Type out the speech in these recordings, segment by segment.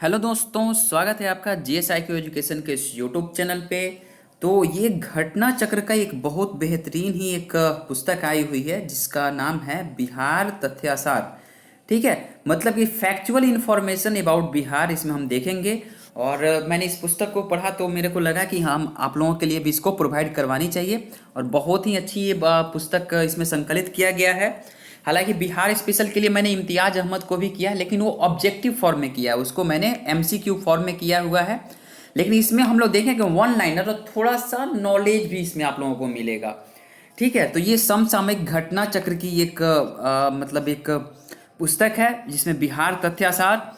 Hello दोस्तों, स्वागत है आपका जीएसआईक्यू एजुकेशन के इस यूट्यूब चैनल पे। तो ये घटना चक्र का एक बहुत बेहतरीन ही एक पुस्तक आई हुई है जिसका नाम है बिहार तथ्यासार। ठीक है, मतलब ये फैक्चुअल इंफॉर्मेशन अबाउट बिहार इसमें हम देखेंगे। और मैंने इस पुस्तक को पढ़ा तो मेरे को लगा कि हम आप लोगों के लिए भी इसको प्रोवाइड करवानी चाहिए। और बहुत ही अच्छी ये पुस्तक इसमें संकलित किया गया है। हालांकि बिहार स्पेशल के लिए मैंने इम्तियाज अहमद को भी किया, लेकिन वो ऑब्जेक्टिव फॉर्म में किया है, उसको मैंने एमसीक्यू फॉर्म में किया हुआ है। लेकिन इसमें हम लोग देखें कि वन लाइनर और थोड़ा सा नॉलेज भी इसमें आप लोगों को मिलेगा। ठीक है, तो ये समसामयिक घटना चक्र की एक मतलब एक पुस्तक है जिसमें बिहार तथ्यासार,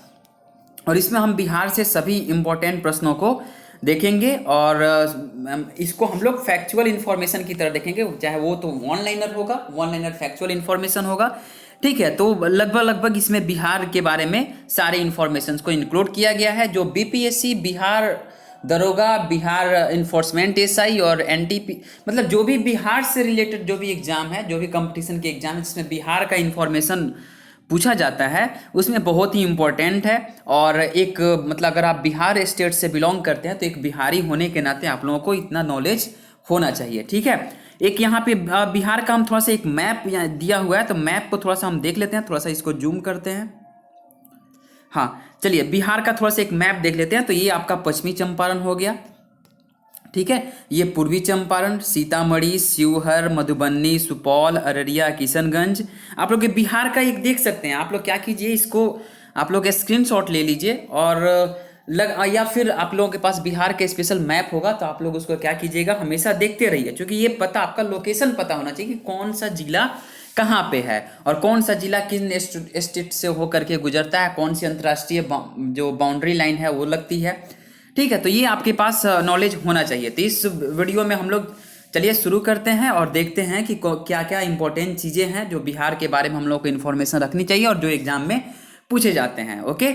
और इसमें हम बिहार से सभी इम्पोर्टेंट प्रश्नों को देखेंगे। और इसको हम लोग फैक्चुअल इंफॉर्मेशन की तरह देखेंगे, चाहे वो तो वन लाइनर होगा, वन लाइनर फैक्चुअल इंफॉर्मेशन होगा। ठीक है, तो लगभग लगभग इसमें बिहार के बारे में सारे इंफॉर्मेशन को इंक्लूड किया गया है। जो बीपीएससी, बिहार दरोगा, बिहार इन्फोर्समेंट एसआई और एनटीपी, मतलब जो भी बिहार से रिलेटेड जो भी एग्जाम है, जो भी कंपटीशन के एग्जाम है जिसमें बिहार का इंफॉर्मेशन पूछा जाता है, उसमें बहुत ही इम्पोर्टेंट है। और एक मतलब अगर आप बिहार स्टेट से बिलोंग करते हैं तो एक बिहारी होने के नाते आप लोगों को इतना नॉलेज होना चाहिए। ठीक है, एक यहाँ पे बिहार का हम थोड़ा सा एक मैप यहाँ दिया हुआ है, तो मैप को थोड़ा सा हम देख लेते हैं, थोड़ा सा इसको जूम करते हैं। हाँ, चलिए बिहार का थोड़ा सा एक मैप देख लेते हैं। तो ये आपका पश्चिमी चंपारण हो गया। ठीक है, ये पूर्वी चंपारण, सीतामढ़ी, शिवहर, मधुबनी, सुपौल, अररिया, किशनगंज। आप लोग ये बिहार का एक देख सकते हैं। आप लोग क्या कीजिए, इसको आप लोग स्क्रीनशॉट ले लीजिए और या फिर आप लोगों के पास बिहार का स्पेशल मैप होगा तो आप लोग उसको क्या कीजिएगा, हमेशा देखते रहिए, क्योंकि ये पता आपका लोकेशन पता होना चाहिए कि कौन सा जिला कहाँ पे है और कौन सा जिला किन स्टेट से होकर के गुजरता है, कौन सी अंतर्राष्ट्रीय जो बाउंड्री लाइन है वो लगती है। ठीक है, तो ये आपके पास नॉलेज होना चाहिए। तो इस वीडियो में हम लोग चलिए शुरू करते हैं और देखते हैं कि क्या क्या इंपॉर्टेंट चीज़ें हैं जो बिहार के बारे में हम लोग को इन्फॉर्मेशन रखनी चाहिए और जो एग्जाम में पूछे जाते हैं। ओके,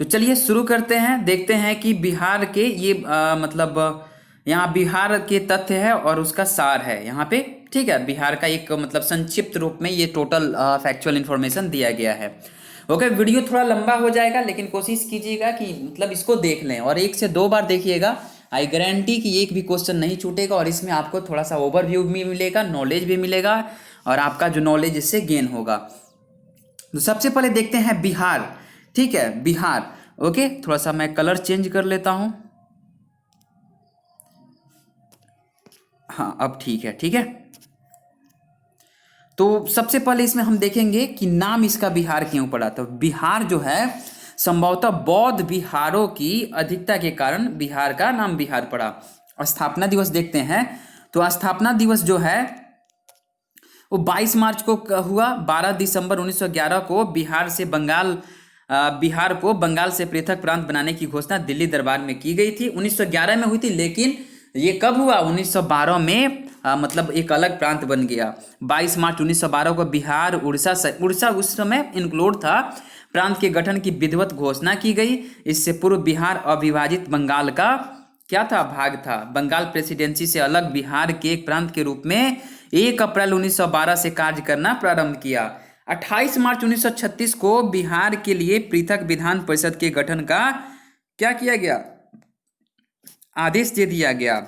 तो चलिए शुरू करते हैं, देखते हैं कि बिहार के ये मतलब यहाँ बिहार के तथ्य है और उसका सार है यहाँ पे। ठीक है, बिहार का एक मतलब संक्षिप्त रूप में ये टोटल फैक्चुअल इंफॉर्मेशन दिया गया है। ओके, वीडियो थोड़ा लंबा हो जाएगा लेकिन कोशिश कीजिएगा कि मतलब इसको देख लें और एक से दो बार देखिएगा। आई गारंटी कि एक भी क्वेश्चन नहीं छूटेगा और इसमें आपको थोड़ा सा ओवरव्यू भी मिलेगा, नॉलेज भी मिलेगा और आपका जो नॉलेज इससे गेन होगा। तो सबसे पहले देखते हैं बिहार। ठीक है, बिहार। ओके, थोड़ा सा मैं कलर चेंज कर लेता हूं। हाँ, अब ठीक है। ठीक है, तो सबसे पहले इसमें हम देखेंगे कि नाम इसका बिहार क्यों पड़ा। तो बिहार जो है संभवतः बौद्ध बिहारों की अधिकता के कारण बिहार का नाम बिहार पड़ा। स्थापना दिवस देखते हैं, तो स्थापना दिवस जो है वो 22 मार्च को हुआ। 12 दिसंबर 1911 को बिहार को बंगाल से पृथक प्रांत बनाने की घोषणा दिल्ली दरबार में की गई थी। 1911 में हुई थी, लेकिन ये कब हुआ, 1912 में मतलब एक अलग प्रांत बन गया। 22 मार्च 1912 को बिहार उड़ीसा उस समय इंक्लूड था, प्रांत के गठन की विधिवत घोषणा की गई। इससे पूर्व बिहार अविभाजित बंगाल का क्या था, भाग था। बंगाल प्रेसिडेंसी से अलग बिहार के एक प्रांत के रूप में 1 अप्रैल 1912 से कार्य करना प्रारंभ किया। 28 मार्च 1936 को बिहार के लिए पृथक विधान परिषद के गठन का क्या किया गया, आदेश दे दिया गया।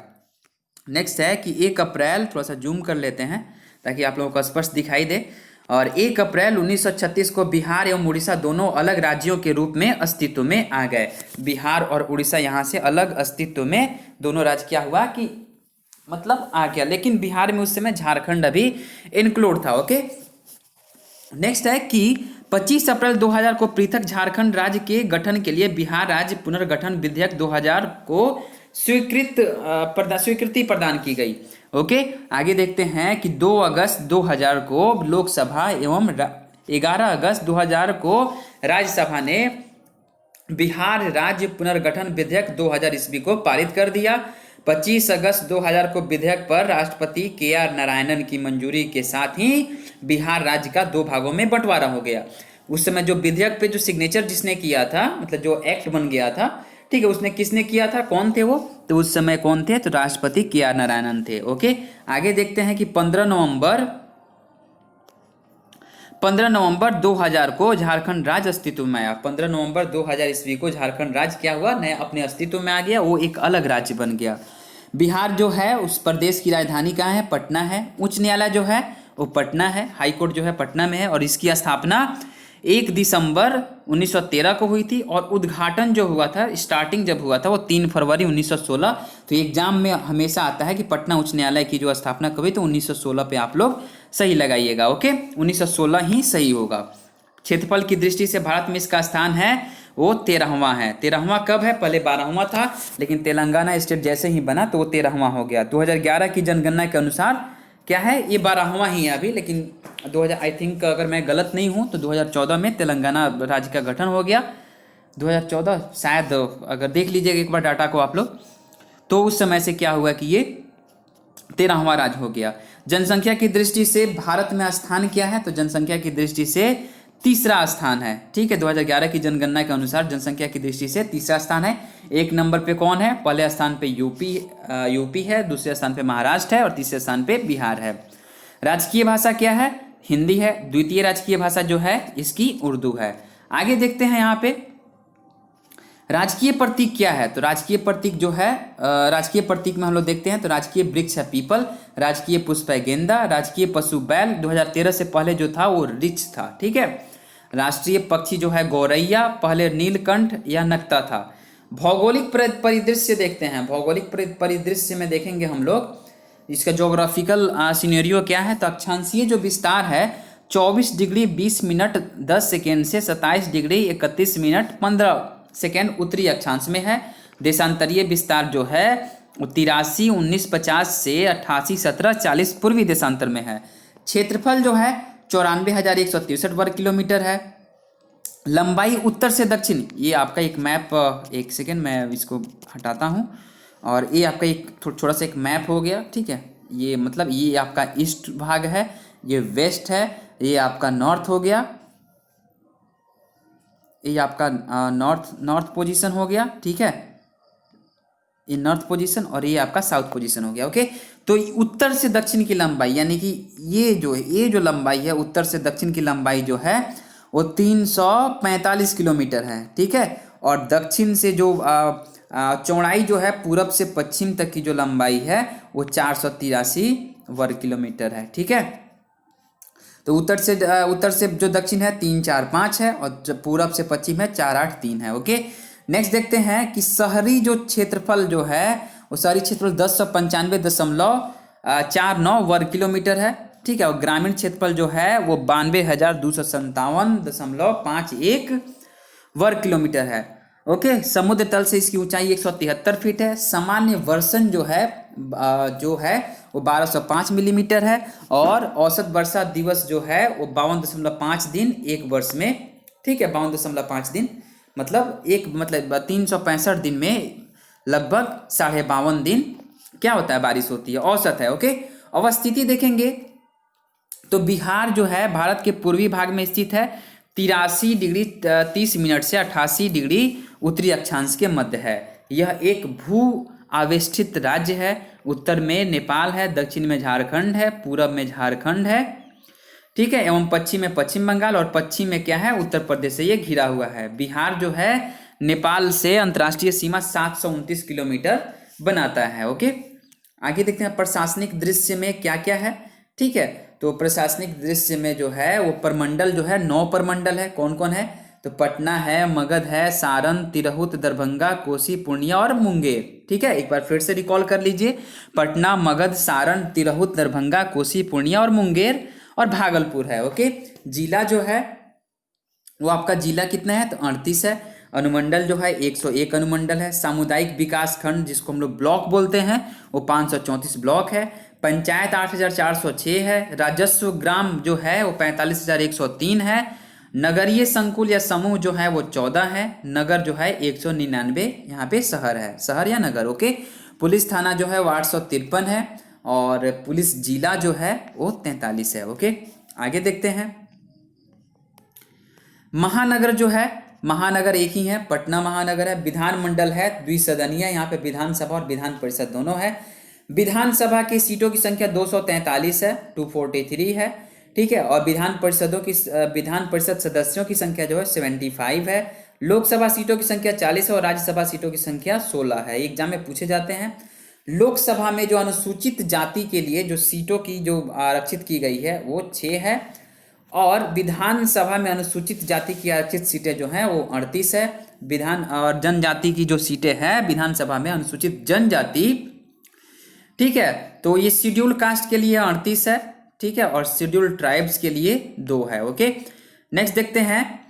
नेक्स्ट है कि 1 अप्रैल, थोड़ा सा जूम कर लेते हैं ताकि आप लोगों को स्पष्ट दिखाई दे। और 1 अप्रैल 1936 को बिहार एवं उड़ीसा दोनों अलग राज्यों के रूप में अस्तित्व में आ गए। बिहार और उड़ीसा यहाँ से अलग अस्तित्व में दोनों राज्य क्या हुआ कि मतलब आ गया, लेकिन बिहार में उस समय झारखंड अभी इंक्लूड था। ओके, नेक्स्ट है कि 25 अप्रैल 2000 को पृथक झारखंड राज्य के गठन के लिए बिहार राज्य पुनर्गठन विधेयक 2000 को स्वीकृति प्रदान की गई। ओके, आगे देखते हैं कि 2 अगस्त 2000 को लोकसभा एवं 11 अगस्त 2000 को राज्यसभा ने बिहार राज्य पुनर्गठन विधेयक 2000 ईस्वी को पारित कर दिया। 25 अगस्त 2000 को विधेयक पर राष्ट्रपति KR नारायणन की मंजूरी के साथ ही बिहार राज्य का 2 भागों में बंटवारा हो गया। उस समय जो विधेयक पे जो सिग्नेचर जिसने किया था, मतलब जो एक्ट बन गया था, ठीक है, उसने किसने किया था, कौन थे वो, तो उस समय कौन थे, तो राष्ट्रपति KR नारायणन थे। ओके, आगे देखते हैं कि 15 15 नवंबर 2000 को झारखंड राज्य अस्तित्व में आया। 15 नवंबर 2000 ईस्वी को झारखंड राज्य क्या हुआ, नया अपने अस्तित्व में आ गया, वो एक अलग राज्य बन गया। बिहार जो है उस प्रदेश की राजधानी कहाँ है, पटना है। उच्च न्यायालय जो है वो पटना है, हाई कोर्ट जो है पटना में है, और इसकी स्थापना 1 दिसंबर 1913 को हुई थी, और उद्घाटन जो हुआ था, स्टार्टिंग जब हुआ था वो 3 फरवरी 1916। तो एग्जाम में हमेशा आता है कि पटना उच्च न्यायालय की जो स्थापना कब हुई, तो 1916 पे आप लोग सही लगाइएगा। ओके, 1916 ही सही होगा। क्षेत्रफल की दृष्टि से भारत में इसका स्थान है वो 13वां है। 13वां कब है, पहले 12वां था, लेकिन तेलंगाना स्टेट जैसे ही बना तो वो 13वां हो गया। 2011 की जनगणना के अनुसार क्या है, ये 12वां ही है अभी, लेकिन 2000 आई थिंक, अगर मैं गलत नहीं हूँ तो 2014 में तेलंगाना राज्य का गठन हो गया। 2014 शायद, अगर देख लीजिएगा एक बार डाटा को आप लोग, तो उस समय से क्या हुआ कि ये 13वां राज्य हो गया। जनसंख्या की दृष्टि से भारत में स्थान क्या है, तो जनसंख्या की दृष्टि से तीसरा स्थान है। ठीक है, 2011 की जनगणना के अनुसार जनसंख्या की दृष्टि से तीसरा स्थान है। 1 नंबर पे कौन है, पहले स्थान पे यूपी है, दूसरे स्थान पे महाराष्ट्र है, और तीसरे स्थान पे बिहार है। राजकीय भाषा क्या है, हिंदी है। द्वितीय राजकीय भाषा जो है इसकी उर्दू है। आगे देखते हैं यहाँ पे राजकीय प्रतीक क्या है, तो राजकीय प्रतीक जो है, राजकीय प्रतीक में हम लोग देखते हैं तो राजकीय वृक्ष है पीपल, राजकीय पुष्प है गेंदा, राजकीय पशु बैल, 2013 से पहले जो था वो रिछ था। ठीक है, राष्ट्रीय पक्षी जो है गौरैया, पहले नीलकंठ या नक्ता था। भौगोलिक परिदृश्य देखते हैं, भौगोलिक परिदृश्य में देखेंगे हम लोग इसका ज्योग्राफिकल सिनेरियो क्या है, तो अक्षांशीय जो विस्तार है 24 डिग्री 20 मिनट 10 सेकेंड से 27 डिग्री 31 मिनट 15 सेकेंड उत्तरी अक्षांश में है। देशांतरीय विस्तार जो है वो 83 19 50 से 88 17 40 पूर्वी देशांतर में है। क्षेत्रफल जो है 94,163 वर्ग किलोमीटर है। लंबाई उत्तर से दक्षिण, ये आपका एक मैप, एक सेकेंड मैं इसको हटाता हूँ, और ये आपका एक थोड़ा सा एक मैप हो गया। ठीक है, ये मतलब ये आपका ईस्ट भाग है, ये वेस्ट है, ये आपका नॉर्थ हो गया, ये आपका नॉर्थ पोजीशन हो गया। ठीक है, ये नॉर्थ पोजीशन, और ये आपका साउथ पोजीशन हो गया। ओके, तो उत्तर से दक्षिण की लंबाई, यानी कि ये जो लंबाई है उत्तर से दक्षिण की लंबाई जो है वो 345 किलोमीटर है। ठीक है, और दक्षिण से जो चौड़ाई जो है पूरब से पश्चिम तक की जो लंबाई है वो 483 वर्ग किलोमीटर है। ठीक है, तो उत्तर से जो दक्षिण है 345 है, और जो पूरब से पश्चिम है 483 है। ओके, नेक्स्ट देखते हैं कि शहरी जो क्षेत्रफल जो है वो शहरी क्षेत्रफल 1095.49 वर्ग किलोमीटर है। ठीक है, और ग्रामीण क्षेत्रफल जो है वो 92,257.51 वर्ग किलोमीटर है। ओके, समुद्र तल से इसकी ऊंचाई 173 फीट है। सामान्य वर्षण जो है वो 1205 मिलीमीटर है, और औसत वर्षा दिवस जो है वो 52.5 दिन एक वर्ष में। ठीक है, 52.5 दिन मतलब 365 दिन में लगभग 52.5 दिन क्या होता है, बारिश होती है, औसत है। ओके, अब स्थिति देखेंगे तो बिहार जो है भारत के पूर्वी भाग में स्थित है, 83 डिग्री 30 मिनट से 88 डिग्री उत्तरी अक्षांश के मध्य है। यह एक भू आवेष्टित राज्य है। उत्तर में नेपाल है, दक्षिण में झारखंड है, पूरब में झारखंड है। ठीक है, एवं पश्चिम में पश्चिम बंगाल, और पश्चिम में क्या है, उत्तर प्रदेश से ये घिरा हुआ है। बिहार जो है नेपाल से अंतर्राष्ट्रीय सीमा 729 किलोमीटर बनाता है। ओके, आगे देखते हैं प्रशासनिक दृश्य में क्या क्या है। ठीक है, तो प्रशासनिक दृश्य में जो है वो प्रमंडल जो है 9 प्रमंडल है। कौन कौन है, तो पटना है, मगध है, सारण, तिरहुत, दरभंगा, कोसी, पूर्णिया और मुंगेर। ठीक है, एक बार फिर से रिकॉल कर लीजिए, पटना, मगध, सारण, तिरहुत, दरभंगा, कोसी, पूर्णिया और मुंगेर, और भागलपुर है। ओके, जिला जो है वो आपका जिला कितना है, तो 38 है। अनुमंडल जो है 101 अनुमंडल है। सामुदायिक विकास खंड जिसको हम लोग ब्लॉक बोलते हैं वो 534 ब्लॉक है। पंचायत 8406 है। राजस्व ग्राम जो है वो 45,103 है। नगरीय संकुल या समूह जो है वो 14 है। नगर जो है 199 यहाँ पे शहर है, शहर या नगर। ओके, पुलिस थाना जो है वो 853 है, और पुलिस जिला जो है वो 43 है। ओके, आगे देखते हैं महानगर जो है, महानगर एक ही है, पटना महानगर है। विधानमंडल है द्विसदनीय, यहाँ पे विधानसभा और विधान परिषद दोनों है। विधानसभा की सीटों की संख्या 243 है, 243 है। ठीक है। और विधान परिषद सदस्यों की संख्या जो है 75 है। लोकसभा सीटों की संख्या 40 है और राज्यसभा सीटों की संख्या 16 है। एग्जाम में पूछे जाते हैं। लोकसभा में जो अनुसूचित जाति के लिए जो सीटों की जो आरक्षित की गई है वो 6 है, और विधानसभा में अनुसूचित जाति की आरक्षित सीटें जो हैं वो 38 है। विधान और जनजाति की जो सीटें हैं विधानसभा में अनुसूचित जनजाति, ठीक है, तो ये शेड्यूल कास्ट के लिए 38 है, ठीक है, और शेड्यूल ट्राइब्स के लिए 2 है। ओके, नेक्स्ट देखते हैं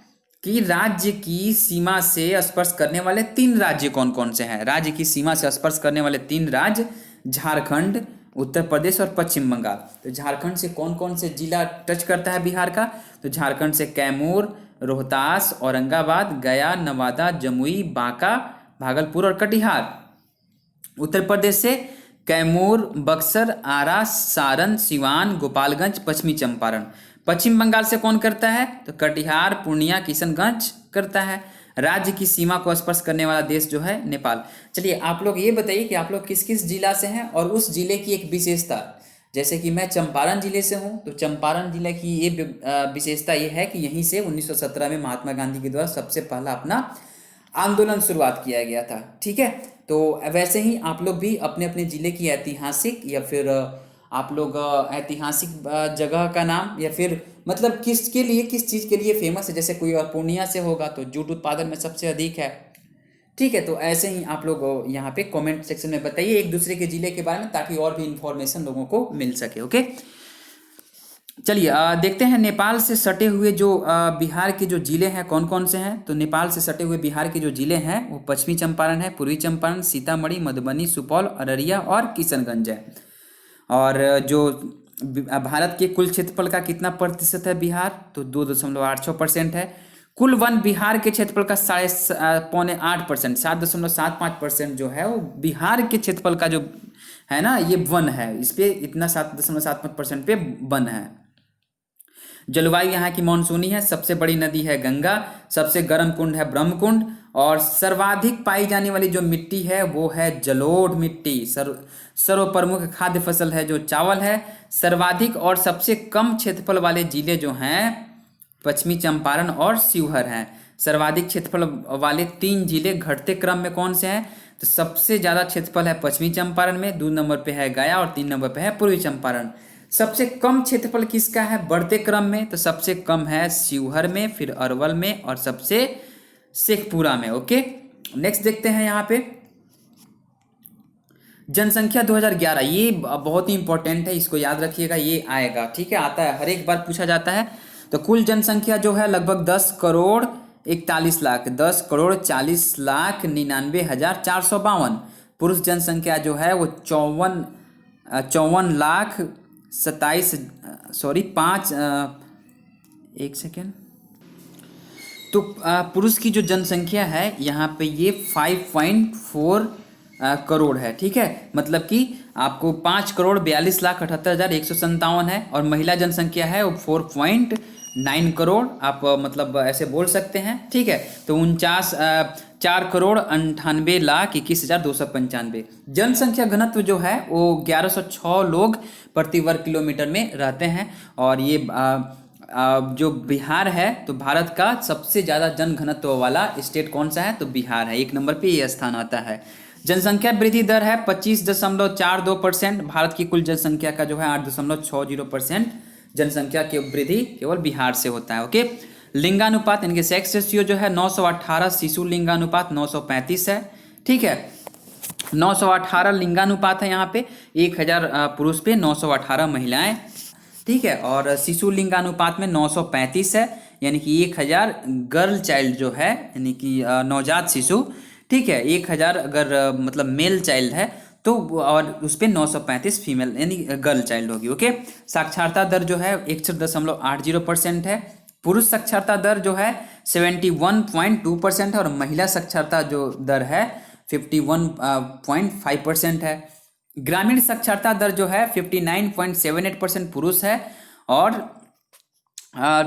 कि राज्य की सीमा से स्पर्श करने वाले 3 राज्य कौन कौन से हैं। राज्य की सीमा से स्पर्श करने वाले 3 राज्य झारखंड, उत्तर प्रदेश और पश्चिम बंगाल। तो झारखंड से कौन कौन से जिला टच करता है बिहार का, तो झारखंड से कैमूर, रोहतास, औरंगाबाद, गया, नवादा, जमुई, बांका, भागलपुर और कटिहार। उत्तर प्रदेश से कैमूर, बक्सर, आरा, सारण, सिवान, गोपालगंज, पश्चिमी चंपारण। पश्चिम बंगाल से कौन करता है, तो कटिहार, पूर्णिया, किशनगंज करता है। राज्य की सीमा को स्पर्श करने वाला देश जो है नेपाल। चलिए आप लोग ये बताइए कि आप लोग किस किस जिला से हैं और उस जिले की एक विशेषता। जैसे कि मैं चंपारण जिले से हूँ, तो चंपारण जिले की ये विशेषता ये है कि यहीं से 1917 में महात्मा गांधी के द्वारा सबसे पहला अपना आंदोलन शुरुआत किया गया था। ठीक है, तो वैसे ही आप लोग भी अपने अपने जिले की ऐतिहासिक या फिर आप लोग ऐतिहासिक जगह का नाम या फिर मतलब किसके लिए किस चीज़ के लिए फेमस है। जैसे कोई और पूर्णिया से होगा तो जूट उत्पादन में सबसे अधिक है। ठीक है, तो ऐसे ही आप लोग यहाँ पे कमेंट सेक्शन में बताइए एक दूसरे के जिले के बारे में, ताकि और भी इंफॉर्मेशन लोगों को मिल सके। ओके, चलिए देखते हैं नेपाल से सटे हुए जो बिहार के जो जिले हैं कौन कौन से हैं। तो नेपाल से सटे हुए बिहार के जो जिले हैं वो पश्चिमी चंपारण है, पूर्वी चंपारण, सीतामढ़ी, मधुबनी, सुपौल, अररिया और किशनगंज है। और जो भारत के कुल क्षेत्रफल का कितना प्रतिशत है बिहार, तो 2.86% है। कुल वन बिहार के क्षेत्रफल का 7.8%, 7.75% जो है वो बिहार के क्षेत्रफल का जो है ना ये वन है, इस पे इतना 7.75% पे वन है। जलवायु यहाँ की मानसूनी है। सबसे बड़ी नदी है गंगा, सबसे गर्म कुंड है ब्रह्मकुंड, और सर्वाधिक पाई जाने वाली जो मिट्टी है वो है जलोढ़ मिट्टी। सर्व प्रमुख खाद्य फसल है जो चावल है। सर्वाधिक और सबसे कम क्षेत्रफल वाले जिले जो हैं पश्चिमी चंपारण और शिवहर हैं। सर्वाधिक क्षेत्रफल वाले 3 जिले घटते क्रम में कौन से हैं, तो सबसे ज़्यादा क्षेत्रफल है पश्चिमी चंपारण में, 2 नंबर पे है गया और 3 नंबर पे है पूर्वी चंपारण। सबसे कम क्षेत्रफल किसका है बढ़ते क्रम में, तो सबसे कम है शिवहर में, फिर अरवल में और सबसे शेखपुरा में। ओके, नेक्स्ट देखते हैं यहाँ पे जनसंख्या 2011, ये बहुत ही इंपॉर्टेंट है, इसको याद रखिएगा, ये आएगा। ठीक है, आता है, हर एक बार पूछा जाता है। तो कुल जनसंख्या जो है लगभग 10 करोड़ 41 लाख, 10 करोड़ 40 लाख 99,452। पुरुष जनसंख्या जो है वो 54 लाख 27 सॉरी 5 एक सेकेंड। तो पुरुष की जो जनसंख्या है यहाँ पे ये 5.4 करोड़ है। ठीक है, मतलब कि आपको 5 करोड़ 42 लाख 78,157 है, और महिला जनसंख्या है वो 4.9 करोड़, आप मतलब ऐसे बोल सकते हैं। ठीक है, तो 4 करोड़ 98 लाख 21,295। जनसंख्या घनत्व जो है वो 1106 लोग प्रति वर्ग किलोमीटर में रहते हैं। और ये जो बिहार है तो भारत का सबसे ज़्यादा जनघनत्व वाला स्टेट कौन सा है, तो बिहार है, 1 नंबर पे ये स्थान आता है। जनसंख्या वृद्धि दर है 25.42%। भारत की कुल जनसंख्या का जो है 8.60% जनसंख्या की वृद्धि केवल बिहार से होता है। ओके, लिंगानुपात इनके सेक्स रेशियो जो है 918, शिशु लिंगानुपात 935 है। ठीक है, 918 लिंगानुपात है यहाँ पे, 1000 पुरुष पे 918 महिलाएं। ठीक है, और शिशु लिंगानुपात में 935 है, यानी कि 1000 गर्ल चाइल्ड जो है, यानी कि नवजात शिशु। ठीक है, 1000 अगर मतलब मेल चाइल्ड है तो और उस पर 935 फीमेल यानी गर्ल चाइल्ड होगी। ओके, साक्षरता दर जो है 61.80% है। पुरुष साक्षरता दर जो है 71.2% है, और महिला साक्षरता जो दर है 51.5% है। ग्रामीण साक्षरता दर जो है 59.78% पुरुष है, और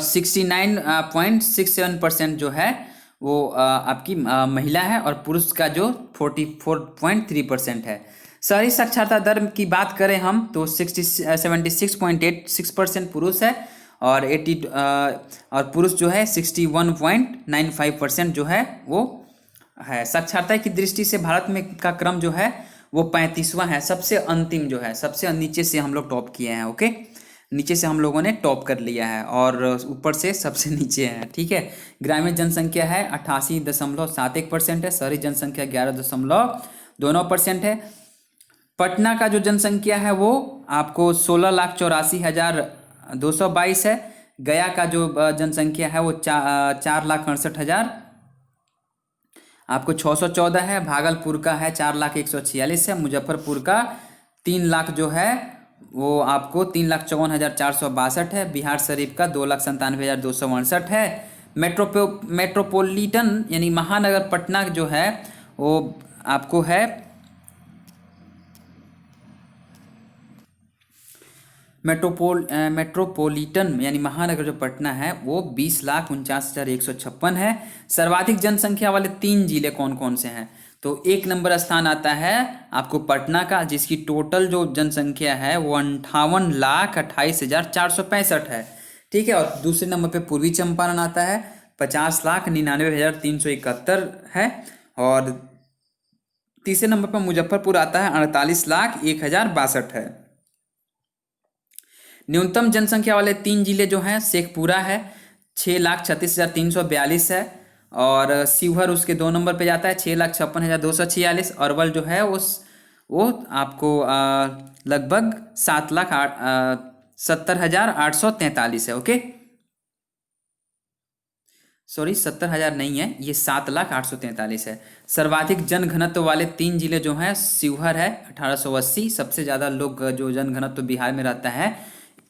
69.67% जो है वो आपकी महिला है, और पुरुष का जो 44.3% है। शहरी साक्षरता दर की बात करें हम तो 76.86% पुरुष है, और 80 और पुरुष जो है 61.95% जो है वो है। साक्षरता की दृष्टि से भारत में का क्रम जो है वो 35वां है, सबसे अंतिम जो है, सबसे नीचे से हम लोग टॉप किए हैं। ओके, नीचे से हम लोगों ने टॉप कर लिया है और ऊपर से सबसे नीचे है। ठीक है, ग्रामीण जनसंख्या है 88.71% है, शहरी जनसंख्या 11.29% है। पटना का जो जनसंख्या है वो आपको 16,84,222 है। गया का जो जनसंख्या है वो 4,68,000 आपको 614 है। भागलपुर का है 4,01,46 है। मुजफ्फरपुर का 3 लाख जो है वो आपको 3,54,462 है। बिहार शरीफ का 2,97,268 है। मेट्रोपोलिटन यानी महानगर पटना जो है वो आपको है मेट्रोपोलिटन यानी महानगर जो पटना है वो 20,49,156 है। सर्वाधिक जनसंख्या वाले 3 जिले कौन कौन से हैं? तो 1 नंबर स्थान आता है आपको पटना का, जिसकी टोटल जो जनसंख्या है वो 58,28,465 है। ठीक है, और दूसरे नंबर पे पूर्वी चंपारण आता है 50,99,371 है। और तीसरे नंबर पर मुजफ्फरपुर आता है 48,01,062 है। न्यूनतम जनसंख्या वाले 3 जिले जो हैं शेखपुरा है 6,36,342 है। और शिवहर उसके 2 नंबर पे जाता है 6,56,246। अरवल जो है वो आपको लगभग 7,70,843 है। ओके, सॉरी 70,000 नहीं है, ये 7,08,43 है। सर्वाधिक जनघनत्व वाले 3 जिले जो हैं शिवहर है 1880, सबसे ज़्यादा लोग जो जनघनत्व बिहार में रहता है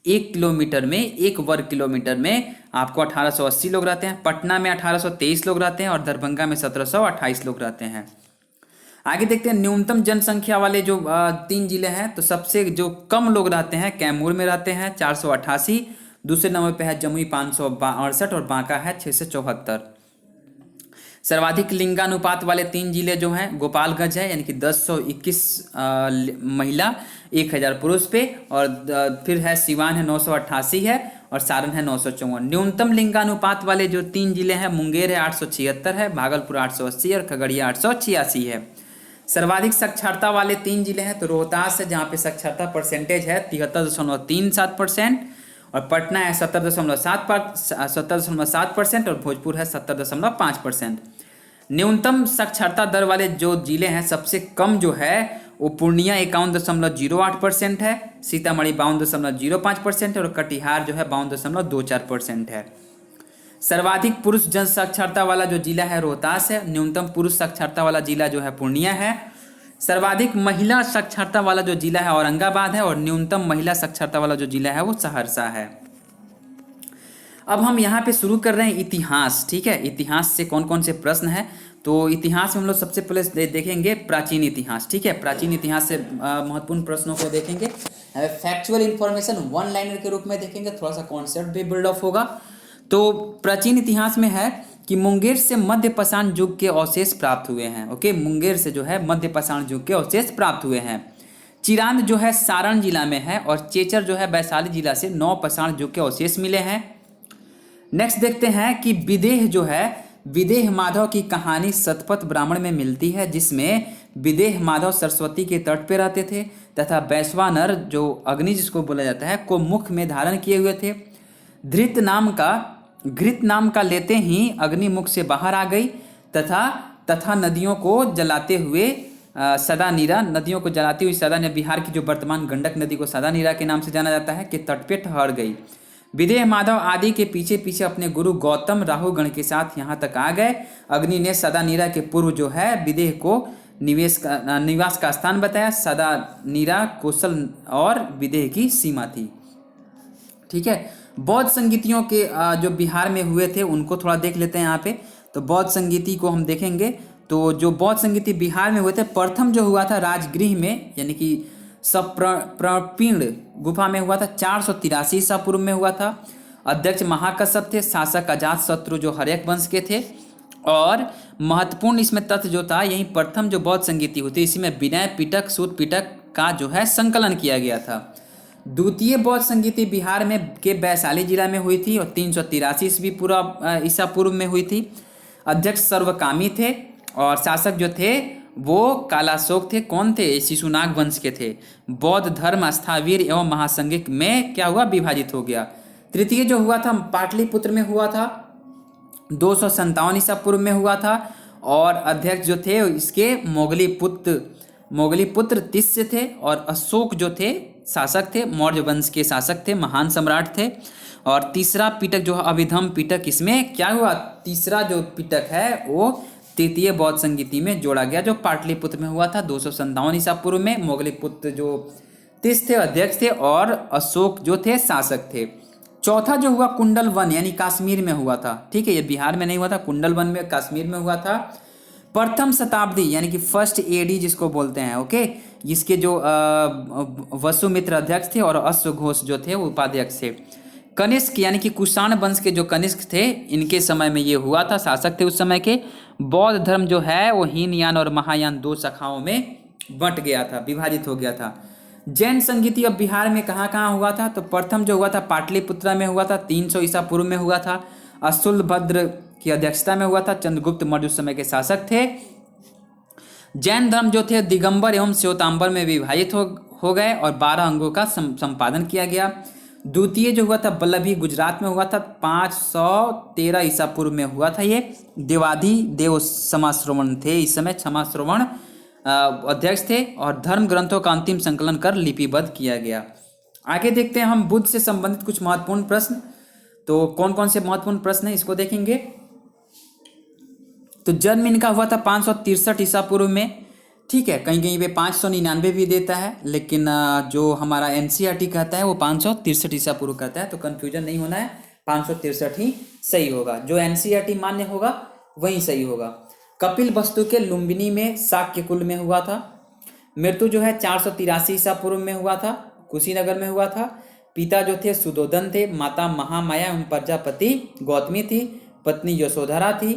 1 किलोमीटर में, 1 वर्ग किलोमीटर में आपको 1880 लोग रहते हैं। पटना में 1823 लोग रहते हैं और दरभंगा में 1728 लोग रहते हैं। आगे देखते हैं न्यूनतम जनसंख्या वाले जो 3 जिले हैं, तो सबसे जो कम लोग रहते हैं कैमूर में रहते हैं 488। दूसरे नंबर पे है जमुई 568 और बांका है 674। सर्वाधिक लिंगानुपात वाले 3 जिले जो हैं गोपालगंज है यानी कि 1021 महिला 1,000 पुरुष पे, और फिर है सिवान है 988 है और सारण है 954। न्यूनतम लिंगानुपात वाले जो 3 जिले हैं मुंगेर है 876 है, भागलपुर 880 और खगड़िया 886 है। सर्वाधिक साक्षरता वाले 3 जिले हैं तो रोहतास है जहाँ पे साक्षरता परसेंटेज है 73.37% और पटना है 70.7% और भोजपुर है 70.5%। न्यूनतम साक्षरता दर वाले जो जिले हैं सबसे कम जो है वो पूर्णिया 51.08% है, सीतामढ़ी 52.05% और कटिहार जो है 52.24% है। सर्वाधिक पुरुष जन साक्षरता वाला जो जिला है रोहतास है, न्यूनतम पुरुष साक्षरता वाला जिला जो है पूर्णिया है। सर्वाधिक महिला साक्षरता वाला जो जिला है औरंगाबाद है और न्यूनतम महिला साक्षरता वाला जो जिला है वो सहरसा है। अब हम यहाँ पे शुरू कर रहे हैं इतिहास। ठीक है, इतिहास से कौन कौन से प्रश्न हैं, तो इतिहास में हम लोग सबसे पहले देखेंगे प्राचीन इतिहास। ठीक है, प्राचीन इतिहास से महत्वपूर्ण प्रश्नों को देखेंगे। फैक्चुअल इन्फॉर्मेशन 1 लाइनर के रूप में देखेंगे, थोड़ा सा कॉन्सेप्ट भी बिल्ड अप होगा। तो प्राचीन इतिहास में है कि मुंगेर से मध्य पाषाण युग के अवशेष प्राप्त हुए हैं। ओके, मुंगेर से जो है मध्य पाषाण युग के अवशेष प्राप्त हुए हैं। चिरांद जो है सारण जिला में है और चेचर जो है वैशाली जिला से नव पाषाण युग के अवशेष मिले हैं। नेक्स्ट देखते हैं कि विदेह जो है, विदेह माधव की कहानी शतपथ ब्राह्मण में मिलती है, जिसमें विदेह माधव सरस्वती के तट पे रहते थे तथा वैश्वानर जो अग्नि जिसको बोला जाता है को मुख में धारण किए हुए थे। घृत नाम का लेते ही अग्नि मुख से बाहर आ गई तथा नदियों को जलाते हुए सदानीरा, नदियों को जलाती हुई सदानीरा, बिहार की जो वर्तमान गंडक नदी को सदानीरा के नाम से जाना जाता है, के तट पे ठहर गई। विदेह माधव आदि के पीछे पीछे अपने गुरु गौतम राहुगण के साथ यहाँ तक आ गए। अग्नि ने सदानीरा के पूर्व जो है विदेह को निवास का स्थान बताया। सदानीरा कौशल और विदेह की सीमा थी। ठीक है, बौद्ध संगीतियों के जो बिहार में हुए थे उनको थोड़ा देख लेते हैं यहाँ पे। तो बौद्ध संगीति को हम देखेंगे तो जो बौद्ध संगीति बिहार में हुए थे, प्रथम जो हुआ था राजगृह में यानी कि सप्रणपीण गुफा में हुआ था, 483 ईसा पूर्व में हुआ था। अध्यक्ष महाकश्यप थे, शासक अजातशत्रु जो हर्यक वंश के थे। और महत्वपूर्ण इसमें तथ्य जो था, यही प्रथम जो बौद्ध संगीति हुई थी, इसी में विनय पिटक सूत पिटक का जो है संकलन किया गया था। द्वितीय बौद्ध संगीति बिहार में के वैशाली जिला में हुई थी और 383 ईस्वी ईसा पूर्व में हुई थी। अध्यक्ष सर्वकामी थे और शासक जो थे वो कालाशोक थे। कौन थे? शिशुनाग वंश के थे। बौद्ध धर्म स्थावीर एवं महासंगिक में क्या हुआ? विभाजित हो गया। तृतीय जो हुआ था पाटलिपुत्र में हुआ था, 257 ईसा पूर्व में हुआ था और अध्यक्ष जो थे इसके मोगली पुत्र तिस्य थे और अशोक जो थे शासक थे, मौर्य वंश के शासक थे, महान सम्राट थे। और तीसरा पिटक जो है अभिधम पिटक, इसमें क्या हुआ? तीसरा जो पिटक है वो तृतीय बौद्ध संगीति में जोड़ा गया जो पाटलिपुत्र में हुआ था 257 ईसा पूर्व में। मोगलीपुत्र जो तिस थे अध्यक्ष थे और अशोक जो थे शासक थे। चौथा जो हुआ कुंडल वन यानी कश्मीर में हुआ था। ठीक है, ये बिहार में नहीं हुआ था, कुंडल वन में कश्मीर में हुआ था। प्रथम शताब्दी यानी कि फर्स्ट एडी जिसको बोलते हैं। ओके, इसके जो वसुमित्र अध्यक्ष थे और अश्वघोष जो थे वो उपाध्यक्ष थे। कनिष्क यानी कि कुषाण वंश के जो कनिष्क थे इनके समय में ये हुआ था, शासक थे उस समय के। बौद्ध धर्म जो है वो हीनयान और महायान दो शाखाओं में बंट गया था, विभाजित हो गया था। जैन संगीति अब बिहार में कहाँ कहाँ हुआ था? तो प्रथम जो हुआ था पाटलिपुत्र में हुआ था, 300 ईसा पूर्व में हुआ था। अशुलभद्र की अध्यक्षता में हुआ था, चंद्रगुप्त मौर्य उस समय के शासक थे। जैन धर्म जो थे दिगंबर एवं श्वेतांबर में विभाजित हो गए और 12 अंगों का संपादन किया गया। द्वितीय जो हुआ था वल्लभी गुजरात में हुआ था, 513 ईसा पूर्व में हुआ था। ये देवाधि देव समाश्रवण थे इस समय, क्षमाश्रवण अध्यक्ष थे और धर्म ग्रंथों का अंतिम संकलन कर लिपिबद्ध किया गया। आगे देखते हैं हम बुद्ध से संबंधित कुछ महत्वपूर्ण प्रश्न। तो कौन कौन से महत्वपूर्ण प्रश्न है इसको देखेंगे। तो जन्म इनका हुआ था 563 ईसा पूर्व में। ठीक है, कहीं कहीं पे 599 भी देता है, लेकिन जो हमारा एनसीईआरटी कहता है वो 563 ईसा पूर्व कहता है, तो कंफ्यूजन नहीं होना है, 563 ही सही होगा। जो एनसीईआरटी मान्य होगा वही सही होगा। कपिल वस्तु के लुम्बिनी में शाक्य कुल में हुआ था। मृत्यु जो है 483 ईसा पूर्व में हुआ था, कुशीनगर में हुआ था। पिता जो थे सुदोधन थे, माता महामाया एवं प्रजापति गौतमी थी, पत्नी यशोधरा थी।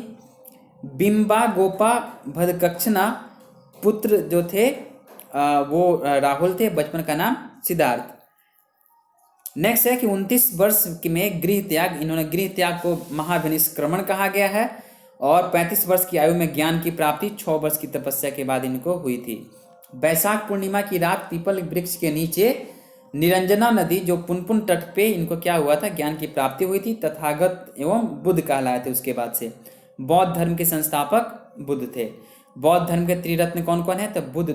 बिंबा गोपा भदकक्षना पुत्र जो थे वो राहुल थे, बचपन का नाम सिद्धार्थ। नेक्स्ट है कि 29 वर्ष में गृह त्याग, इन्होंने गृह त्याग को महाभिनिष्क्रमण कहा गया है। और 35 वर्ष की आयु में ज्ञान की प्राप्ति 6 वर्ष की तपस्या के बाद इनको हुई थी। वैशाख पूर्णिमा की रात पीपल वृक्ष के नीचे निरंजना नदी जो पुनपुन तट पे इनको क्या हुआ था? ज्ञान की प्राप्ति हुई थी। तथागत एवं बुद्ध कहलाए थे उसके बाद से। बौद्ध धर्म के संस्थापक बुद्ध थे। बौद्ध धर्म के त्रिरत्न कौन कौन है? तो बुद्ध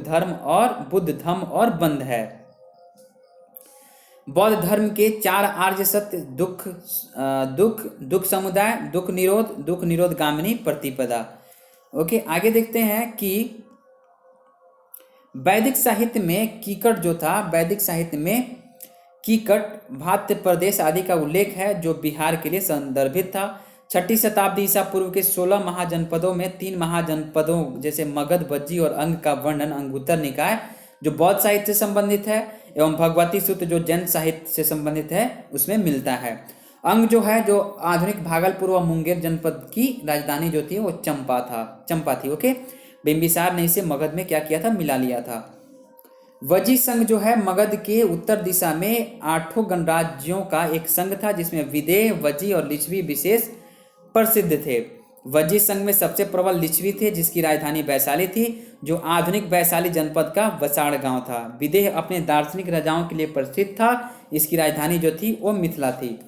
धम्म और बंध है। बौद्ध धर्म के 4 आर्य सत्य दुख समुदाय, दुख निरोध गामिनी प्रतिपदा। ओके, आगे देखते हैं कि वैदिक साहित्य में कीकट जो था, वैदिक साहित्य में कीकट भात्य प्रदेश आदि का उल्लेख है जो बिहार के लिए संदर्भित था। 6ठी शताब्दी ईसा पूर्व के 16 महाजनपदों में 3 महाजनपदों जैसे मगध, बज्जी और अंग का वर्णन अंगुत्तर निकाय जो बौद्ध साहित्य से संबंधित है एवं भगवती सूत्र जो जैन साहित्य से संबंधित है उसमें मिलता है। अंग जो है जो आधुनिक भागलपुर व मुंगेर जनपद की राजधानी जो थी वो चंपा थी। ओके, बिंबिसार ने इसे मगध में क्या किया था? मिला लिया था। वजी संघ जो है मगध के उत्तर दिशा में 8 गणराज्यों का एक संघ था जिसमें विदेह, वजी और लिच्छवी विशेष प्रसिद्ध थे। वजी संघ में सबसे प्रबल लिच्छवी थे जिसकी राजधानी वैशाली थी जो आधुनिक वैशाली जनपद का वसाड़ गांव था। विदेह अपने दार्शनिक राजाओं के लिए प्रसिद्ध था, इसकी राजधानी जो थी वो मिथिला थी।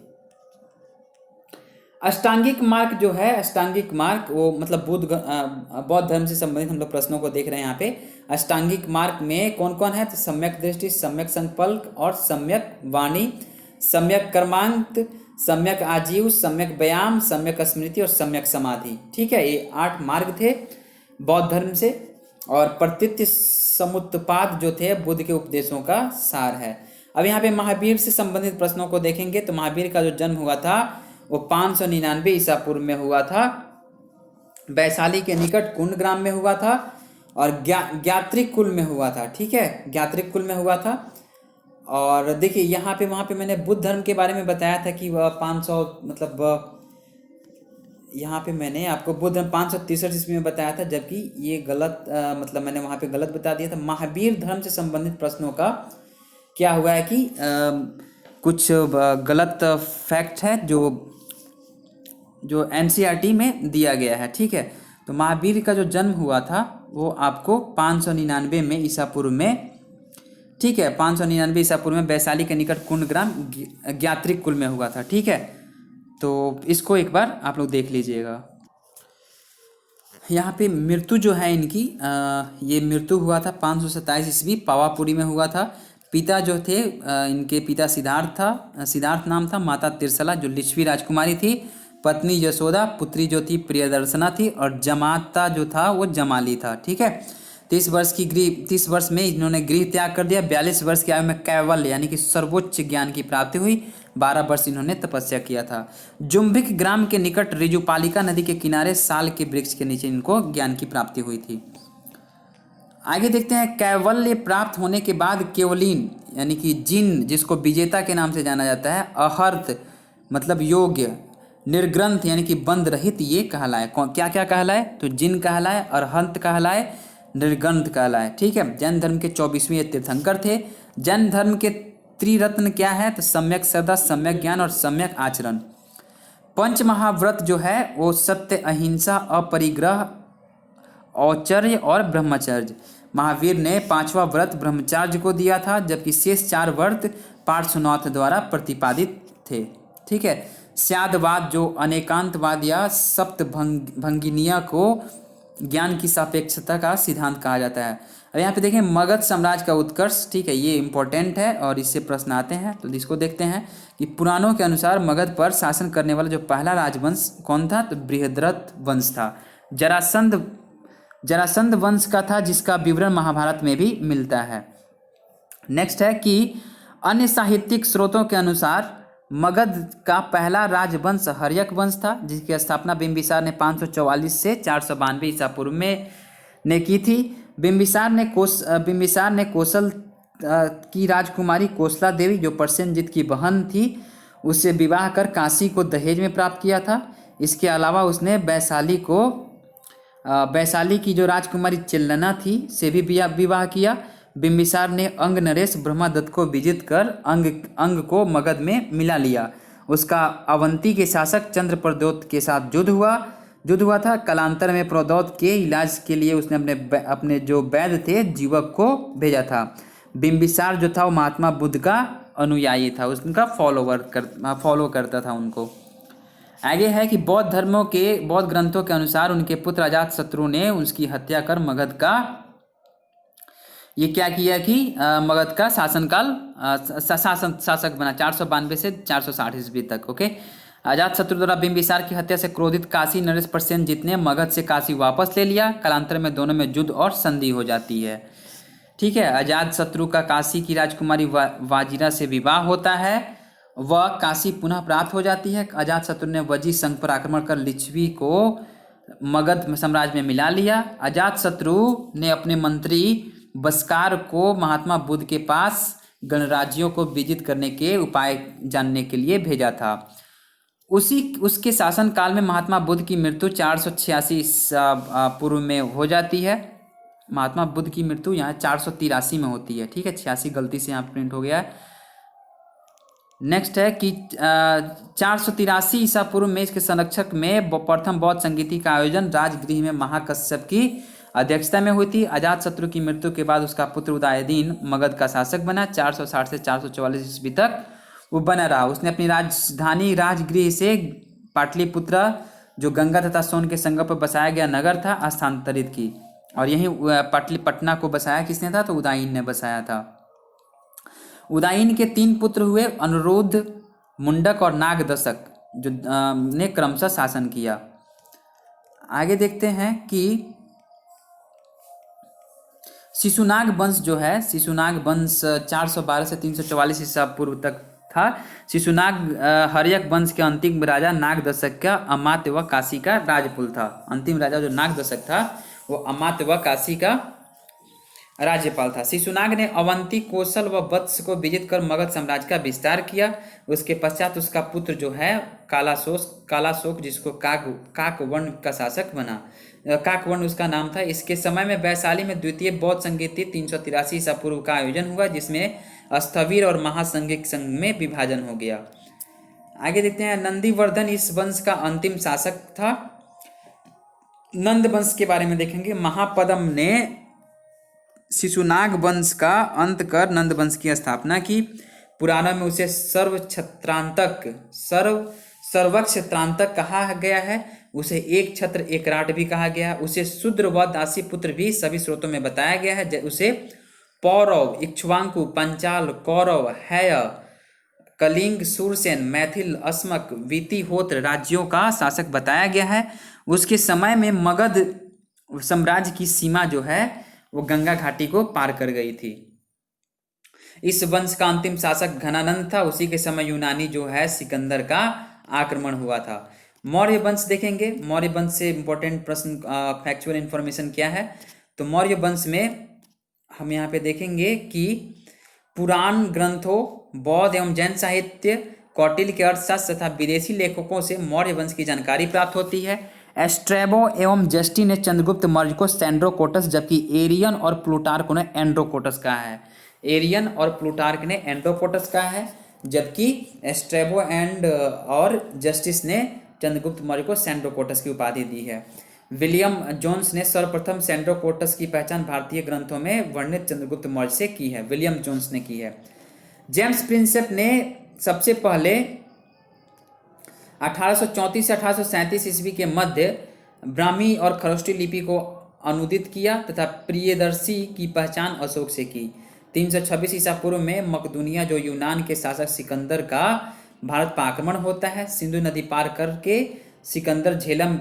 अष्टांगिक मार्ग जो है, अष्टांगिक मार्ग वो मतलब बौद्ध धर्म से संबंधित हम लोग प्रश्नों को देख रहे हैं यहाँ पे। अष्टांगिक मार्ग में कौन कौन है? तो सम्यक दृष्टि, सम्यक संकल्प और सम्यक वाणी, सम्यक कर्मांत, सम्यक आजीव, सम्यक व्यायाम, सम्यक स्मृति और सम्यक समाधि। ठीक है, ये 8 मार्ग थे बौद्ध धर्म से। और प्रतीत्य समुत्पाद जो थे बुद्ध के उपदेशों का सार है। अब यहाँ पे महावीर से संबंधित प्रश्नों को देखेंगे। तो महावीर का जो जन्म हुआ था वो 599 ईसा पूर्व में हुआ था, वैशाली के निकट कुंड ग्राम में हुआ था और ज्ञात्रिक कुल में हुआ था। ठीक है, ज्ञात्रिक कुल में हुआ था। और देखिए यहाँ पे वहाँ पे मैंने बुद्ध धर्म के बारे में बताया था कि वह 500 मतलब यहाँ पे मैंने आपको बुद्ध धर्म 563 ईस्वी में बताया था, जबकि ये गलत मतलब मैंने वहाँ पे गलत बता दिया था। महावीर धर्म से संबंधित प्रश्नों का क्या हुआ है कि कुछ गलत फैक्ट है जो जो एनसीईआरटी में दिया गया है, ठीक है। तो महावीर का जो जन्म हुआ था वो आपको 599 में ईसा पूर्व में, ठीक है, 599 ईसा पूर्व में वैशाली के निकट कुंडग्राम ज्ञात्रिक कुल में हुआ था, ठीक है। तो इसको एक बार आप लोग देख लीजिएगा। यहाँ पे मृत्यु जो है इनकी, ये मृत्यु हुआ था 527 ईस्वी पावापुरी में हुआ था। पिता जो थे इनके पिता सिद्धार्थ था, सिद्धार्थ नाम था, माता तिरसला जो लिच्छवी राजकुमारी थी, पत्नी यशोदा, पुत्री जो थी प्रियदर्शना थी, और जमाता जो था वो जमाली था, ठीक है। 30 वर्ष में इन्होंने गृह त्याग कर दिया। 42 वर्ष की आयु में कैवल्य यानी कि सर्वोच्च ज्ञान की प्राप्ति हुई। 12 वर्ष इन्होंने तपस्या किया था। जुम्बिक ग्राम के निकट ऋजुपालिका नदी के किनारे साल के वृक्ष के नीचे इनको ज्ञान की प्राप्ति हुई थी। आगे देखते हैं, कैवल्य प्राप्त होने के बाद केवलीन यानी कि जिन, जिसको विजेता के नाम से जाना जाता है, अहर्त मतलब योग्य, निर्ग्रंथ यानी कि बंद रहित, ये कहलाए। क्या क्या कहलाए? तो जिन कहलाए, अरहंत कहलाए, निर्ग्रंथ कहलाए, ठीक है। जैन धर्म के 24वें तीर्थंकर थे। जैन धर्म के त्रिरत्न क्या है? तो सम्यक श्रद्धा, सम्यक ज्ञान और सम्यक आचरण। पंच महाव्रत जो है वो सत्य, अहिंसा, अपरिग्रह, औचर्य और ब्रह्मचर्य। महावीर ने 5वां व्रत ब्रह्मचर्य को दिया था, जबकि शेष 4 व्रत पार्श्वनाथ द्वारा प्रतिपादित थे, ठीक है। स्यादवाद जो अनेकांतवाद या सप्त भंगिनिया को ज्ञान की सापेक्षता का सिद्धांत कहा जाता है। अब यहाँ पे देखें, मगध साम्राज्य का उत्कर्ष, ठीक है, ये इंपॉर्टेंट है और इससे प्रश्न आते हैं। तो इसको देखते हैं कि पुराणों के अनुसार मगध पर शासन करने वाला जो पहला राजवंश कौन था? तो बृहद्रथ वंश था। जरासंध वंश का था, जिसका विवरण महाभारत में भी मिलता है। नेक्स्ट है कि अन्य साहित्यिक स्रोतों के अनुसार मगध का पहला राजवंश हर्यक वंश था, जिसकी स्थापना बिंबिसार ने 544 से 492 ईसा पूर्व में ने की थी। बिंबिसार ने कौशल की राजकुमारी कौशला देवी, जो प्रसेनजीत की बहन थी, उससे विवाह कर काशी को दहेज में प्राप्त किया था। इसके अलावा उसने वैशाली की जो राजकुमारी चिल्लना थी से भी विवाह किया। बिंबिसार ने अंग नरेश ब्रह्मदत्त को विजित कर अंग को मगध में मिला लिया। उसका अवंती के शासक चंद्र प्रद्योत के साथ युद्ध हुआ था। कालांतर में प्रद्योत के इलाज के लिए उसने अपने जो वैद्य थे जीवक को भेजा था। बिंबिसार जो था वो महात्मा बुद्ध का अनुयायी था, उसका फॉलो करता था उनको। आगे है कि बौद्ध ग्रंथों के अनुसार उनके पुत्र अजातशत्रु ने उसकी हत्या कर मगध का ये क्या किया कि मगध का शासक बना 492 से 460 ईस्वी तक, ओके। अजातशत्रु द्वारा बिंबिसार की हत्या से क्रोधित काशी नरेश प्रसेनजीत ने मगध से काशी वापस ले लिया। कालांतर में दोनों में युद्ध और संधि हो जाती है, ठीक है। अजातशत्रु का काशी की राजकुमारी वाजिरा से विवाह होता है, वह काशी पुनः प्राप्त हो जाती है। अजातशत्रु ने वजी संघ पर आक्रमण कर लिच्छवी को मगध साम्राज्य में मिला लिया। अजातशत्रु ने अपने मंत्री बस्कार को महात्मा बुद्ध के पास गणराज्यों को विजित करने के उपाय जानने के लिए भेजा था। उसके शासन काल में महात्मा बुद्ध की मृत्यु 486 पूर्व में हो जाती है। महात्मा बुद्ध की मृत्यु यहाँ 483 में होती है, ठीक है। 86 गलती से यहाँ प्रिंट हो गया है। नेक्स्ट है कि 483 ईसा पूर्व में इसके संरक्षक में प्रथम बौद्ध संगीति का आयोजन राजगृह में महाकश्यप की अध्यक्षता में हुई थी। अजातशत्रु की मृत्यु के बाद उसका पुत्र उदयदीन मगध का शासक बना। 460 से 444 ईस्वी तक वो बना रहा। उसने अपनी राजधानी राजगृह से पाटलिपुत्र, जो गंगा तथा सोन के संगम पर बसाया गया नगर था, स्थानांतरित की, और यहीं पटना को बसाया किसने था? तो उदयीन ने बसाया था। उदयीन के 3 पुत्र हुए, अनुरुद्ध, मुंडक और नागदशक, जो ने क्रमशः शासन किया। आगे देखते हैं कि शिशुनाग वंश जो है, शिशुनाग वंश 412 से 344 ईसा पूर्व तक था। शिशुनाग हर्यक वंश के अंतिम राजा नागदशक का अमात्य व काशी का राजपुल था। अंतिम राजा जो नागदशक था वो अमात्य व काशी का राज्यपाल था। शिशुनाग ने अवंती, कौशल व वत्स को विजित कर मगध साम्राज्य का विस्तार किया। उसके पश्चात उसका पुत्र जो है कालाशोक, जिसको काकवर्ण का शासक बना। काकवर्ण उसका नाम था। इसके समय में वैशाली में द्वितीय बौद्ध संगीति 383 ईसा पूर्व का आयोजन हुआ, जिसमें स्थविर और महासंघिक संघ में विभाजन हो गया। आगे देखते हैं, नंदीवर्धन इस वंश का अंतिम शासक था। नंद वंश के बारे में देखेंगे। महापद्म ने शिशुनाग वंश का अंत कर नंद वंश की स्थापना की। पुराणों में उसे सर्वक्षत्रांतक कहा गया है। उसे एक छत्र एक राट भी कहा गया है। उसे शूद्र व दासी पुत्र भी सभी स्रोतों में बताया गया है। उसे पौरव, इक्ष्वाकु, पंचाल, कौरव, हैय, कलिंग, सूरसेन, मैथिल, अस्मक, वितिहोत्र राज्यों का शासक बताया गया है। उसके समय में मगध साम्राज्य की सीमा जो है वो गंगा घाटी को पार कर गई थी। इस वंश का अंतिम शासक घनानंद था। उसी के समय यूनानी जो है सिकंदर का आक्रमण हुआ था। मौर्य वंश देखेंगे। मौर्य वंश से इंपॉर्टेंट प्रश्न, फैक्चुअल इंफॉर्मेशन क्या है, तो मौर्य वंश में हम यहाँ पे देखेंगे कि पुराण ग्रंथों, बौद्ध एवं जैन साहित्य, कौटिल्य के अर्थशास्त्र तथा विदेशी लेखकों से मौर्य वंश की जानकारी प्राप्त होती है। एस्ट्रेबो एवं जस्टी ने चंद्रगुप्त मौर्य को सैंड्रोकोटस, जबकि एरियन और प्लूटार्क ने एंड्रोकोटस कहा है। एरियन और प्लूटार्क ने एंड्रोकोटस कहा है, जबकि एस्ट्रेबो और जस्टिस ने चंद्रगुप्त मौर्य को सैंड्रोकोटस की उपाधि दी है। विलियम जोन्स ने सर्वप्रथम सैंड्रोकोटस की पहचान भारतीय ग्रंथों में वर्णित चंद्रगुप्त मौर्य से की है। विलियम जोन्स ने की है। जेम्स प्रिंसेप ने सबसे पहले 1834 से 1837 ईस्वी के मध्य ब्राह्मी और खरोष्टी लिपि को अनुदित किया तथा प्रियदर्शी की पहचान अशोक से की। 326 ईसा पूर्व में मकदूनिया, जो यूनान के शासक सिकंदर का भारत पर आक्रमण होता है, सिंधु नदी पार करके सिकंदर झेलम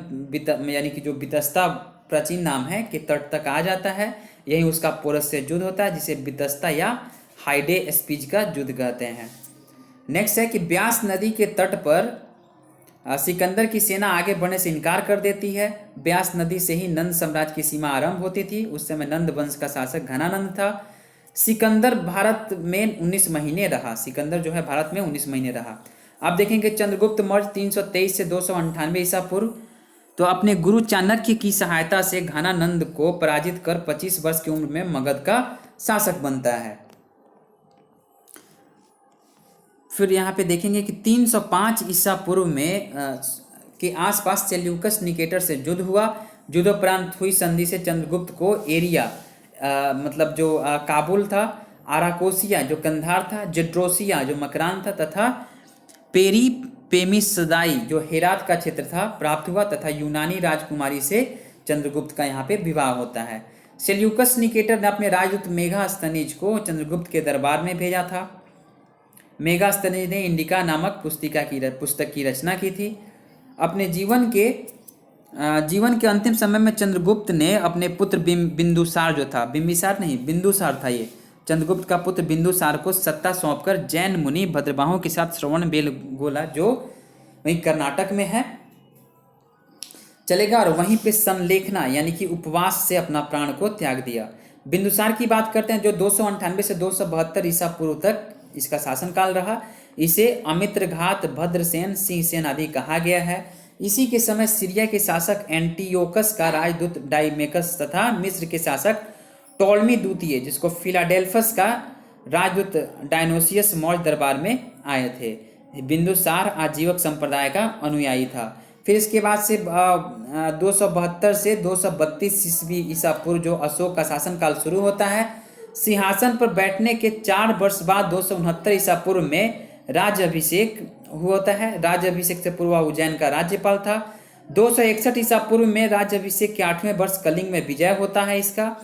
यानी कि जो बितस्ता प्राचीन नाम है के तट तक आ जाता है। यही उसका पोरस से युद्ध होता है, जिसे बितस्ता या हाइडे स्पीच का युद्ध कहते हैं। नेक्स्ट है कि ब्यास नदी के तट पर सिकंदर की सेना आगे बढ़ने से इनकार कर देती है। ब्यास नदी से ही नंद साम्राज्य की सीमा आरंभ होती थी। उस समय नंद वंश का शासक घनानंद था। सिकंदर भारत में 19 महीने रहा। सिकंदर जो है भारत में 19 महीने रहा। अब देखेंगे चंद्रगुप्त मौर्य 323 से 298 ईसा पूर्व, तो अपने गुरु चाणक्य की सहायता से घनानंद को पराजित कर 25 वर्ष की उम्र में मगध का शासक बनता है। फिर यहाँ पे देखेंगे कि 305 ईसा पूर्व में के आसपास सेल्यूकस निकेटर से युद्ध हुआ। युद्धोपरांत हुई संधि से चंद्रगुप्त को एरिया मतलब जो काबुल था, आराकोसिया जो कंधार था, जेड्रोसिया जो मकरान था तथा पेरीपेमिसदाई जो हेरात का क्षेत्र था प्राप्त हुआ तथा यूनानी राजकुमारी से चंद्रगुप्त का यहाँ पे विवाह होता है। सेल्यूकस निकेटर ने अपने राजदूत मेगास्थनीज को चंद्रगुप्त के दरबार में भेजा था। मेगास्थनीज ने इंडिका नामक पुस्तक की रचना की थी। अपने जीवन के अंतिम समय में चंद्रगुप्त ने अपने पुत्र बिंदुसार जो था, बिंबिसार नहीं बिंदुसार था ये, चंद्रगुप्त का पुत्र बिंदुसार को सत्ता सौंपकर जैन मुनि भद्रबाहु के साथ श्रवणबेलगोला जो वहीं कर्नाटक में है चलेगा, और वहीं पे संलेखना यानी कि उपवास से अपना प्राण को त्याग दिया। बिंदुसार की बात करते हैं जो 298 से 272 ईसा पूर्व तक इसका शासनकाल रहा। इसे अमित्रघात, भद्रसेन, सिंहसेन आदि कहा गया है। इसी के समय सीरिया के शासक एंटीयोकस का राजदूत डाइमेकस तथा मिस्र के शासक टोलमी द्वितीय जिसको फिलाडेल्फस का राजदूत डायनोसियस मौर्य दरबार में आए थे। बिंदुसार आजीवक संप्रदाय का अनुयायी था। फिर इसके बाद से 272 से 232 ईस्वी ईसा पूर्व जो अशोक का शासनकाल शुरू होता है। सिंहासन पर बैठने के 4 वर्ष बाद 269 ईसा पूर्व में राज्याभिषेक होता है। राज्याभिषेक से पूर्व उज्जैन का राज्यपाल था। 261 ईसा पूर्व में राज्याभिषेक के 8वें वर्ष कलिंग में विजय होता है इसका।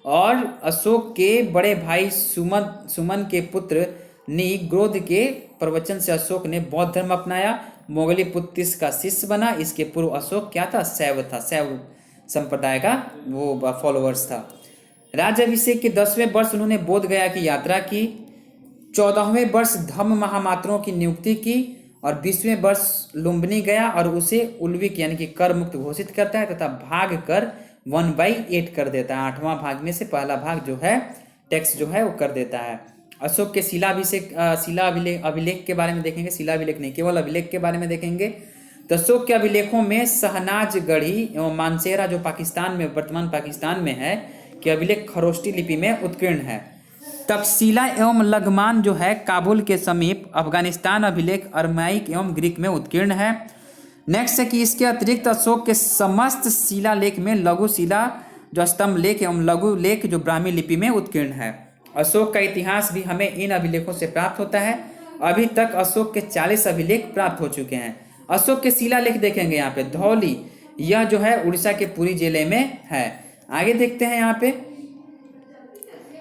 और अशोक के बड़े भाई सुमन के पुत्र निग्रोध के प्रवचन से अशोक ने बौद्ध धर्म अपनाया। मोगली पुत्तिस का शिष्य बना। इसके पूर्व अशोक क्या था? शैव था। शैव संप्रदाय का वो फॉलोअर्स था। राज्याभिषेक के 10वें वर्ष उन्होंने बोध गया की यात्रा की। 14वें वर्ष धम्म महामात्रों की नियुक्ति की और 20वें वर्ष लुम्बिनी गया और उसे उल्विक यानी कि कर मुक्त घोषित करता है तथा भाग कर 1/8 कर देता है। 8वां भाग में से पहला भाग जो है टैक्स जो है वो कर देता है। अशोक के अभिलेख के बारे में देखेंगे। शिलाभिलेख नहीं, केवल अभिलेख के बारे में देखेंगे। तो अशोक के अभिलेखों में शहनाजगढ़ी एवं मानसेरा जो पाकिस्तान में वर्तमान पाकिस्तान में है कि अभिलेख खरोष्टी लिपि में उत्कीर्ण है तक्षशिला एवं लघमान जो है काबुल के समीप अफगानिस्तान अभिलेख अरमाइक एवं ग्रीक में उत्कीर्ण है। नेक्स्ट है कि इसके अतिरिक्त अशोक के समस्त शिलालेख में लघु शिला जो स्तंभ लेख एवं लघु लेख जो ब्राह्मी लिपि में उत्कीर्ण है। अशोक का इतिहास भी हमें इन अभिलेखों से प्राप्त होता है। अभी तक अशोक के 40 अभिलेख प्राप्त हो चुके हैं। अशोक के शिलालेख देखेंगे यहाँ पे धौली, यह जो है उड़ीसा के पुरी जिले में है। आगे देखते हैं यहाँ पे,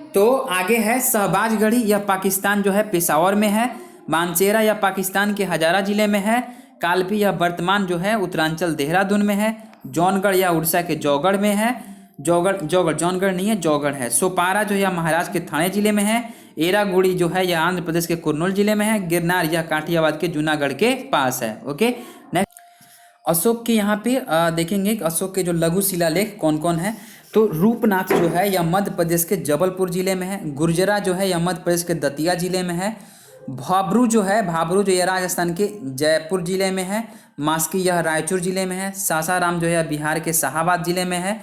तो आगे है शहबाजगढ़ी, यह पाकिस्तान जो है पेशावर में है। मानसेरा यह पाकिस्तान के हजारा जिले में है। कालपी यह वर्तमान जो है उत्तरांचल देहरादून में है। जौनगढ़ यह उड़ीसा के जौगढ़ में है। जौनगढ़ नहीं है, जौगढ़ है। सोपारा जो यह महाराष्ट्र के थाने जिले में है। एरागुड़ी जो है यह आंध्र प्रदेश के कुर्नूल जिले में है। गिरनार यह काठियावाड़ के जूनागढ़ के पास है। ओके, नेक्स्ट अशोक के यहाँ पे देखेंगे अशोक के जो लघु शिलालेख कौन कौन है। तो रूपनाथ जो है यह मध्य प्रदेश के जबलपुर जिले में है। गुर्जरा जो है यह मध्य प्रदेश के दतिया जिले में है। भाबरू जो यह राजस्थान के जयपुर जिले में है। मास्की यह रायचूर जिले में है। सासाराम जो है बिहार के शाहाबाद जिले में है।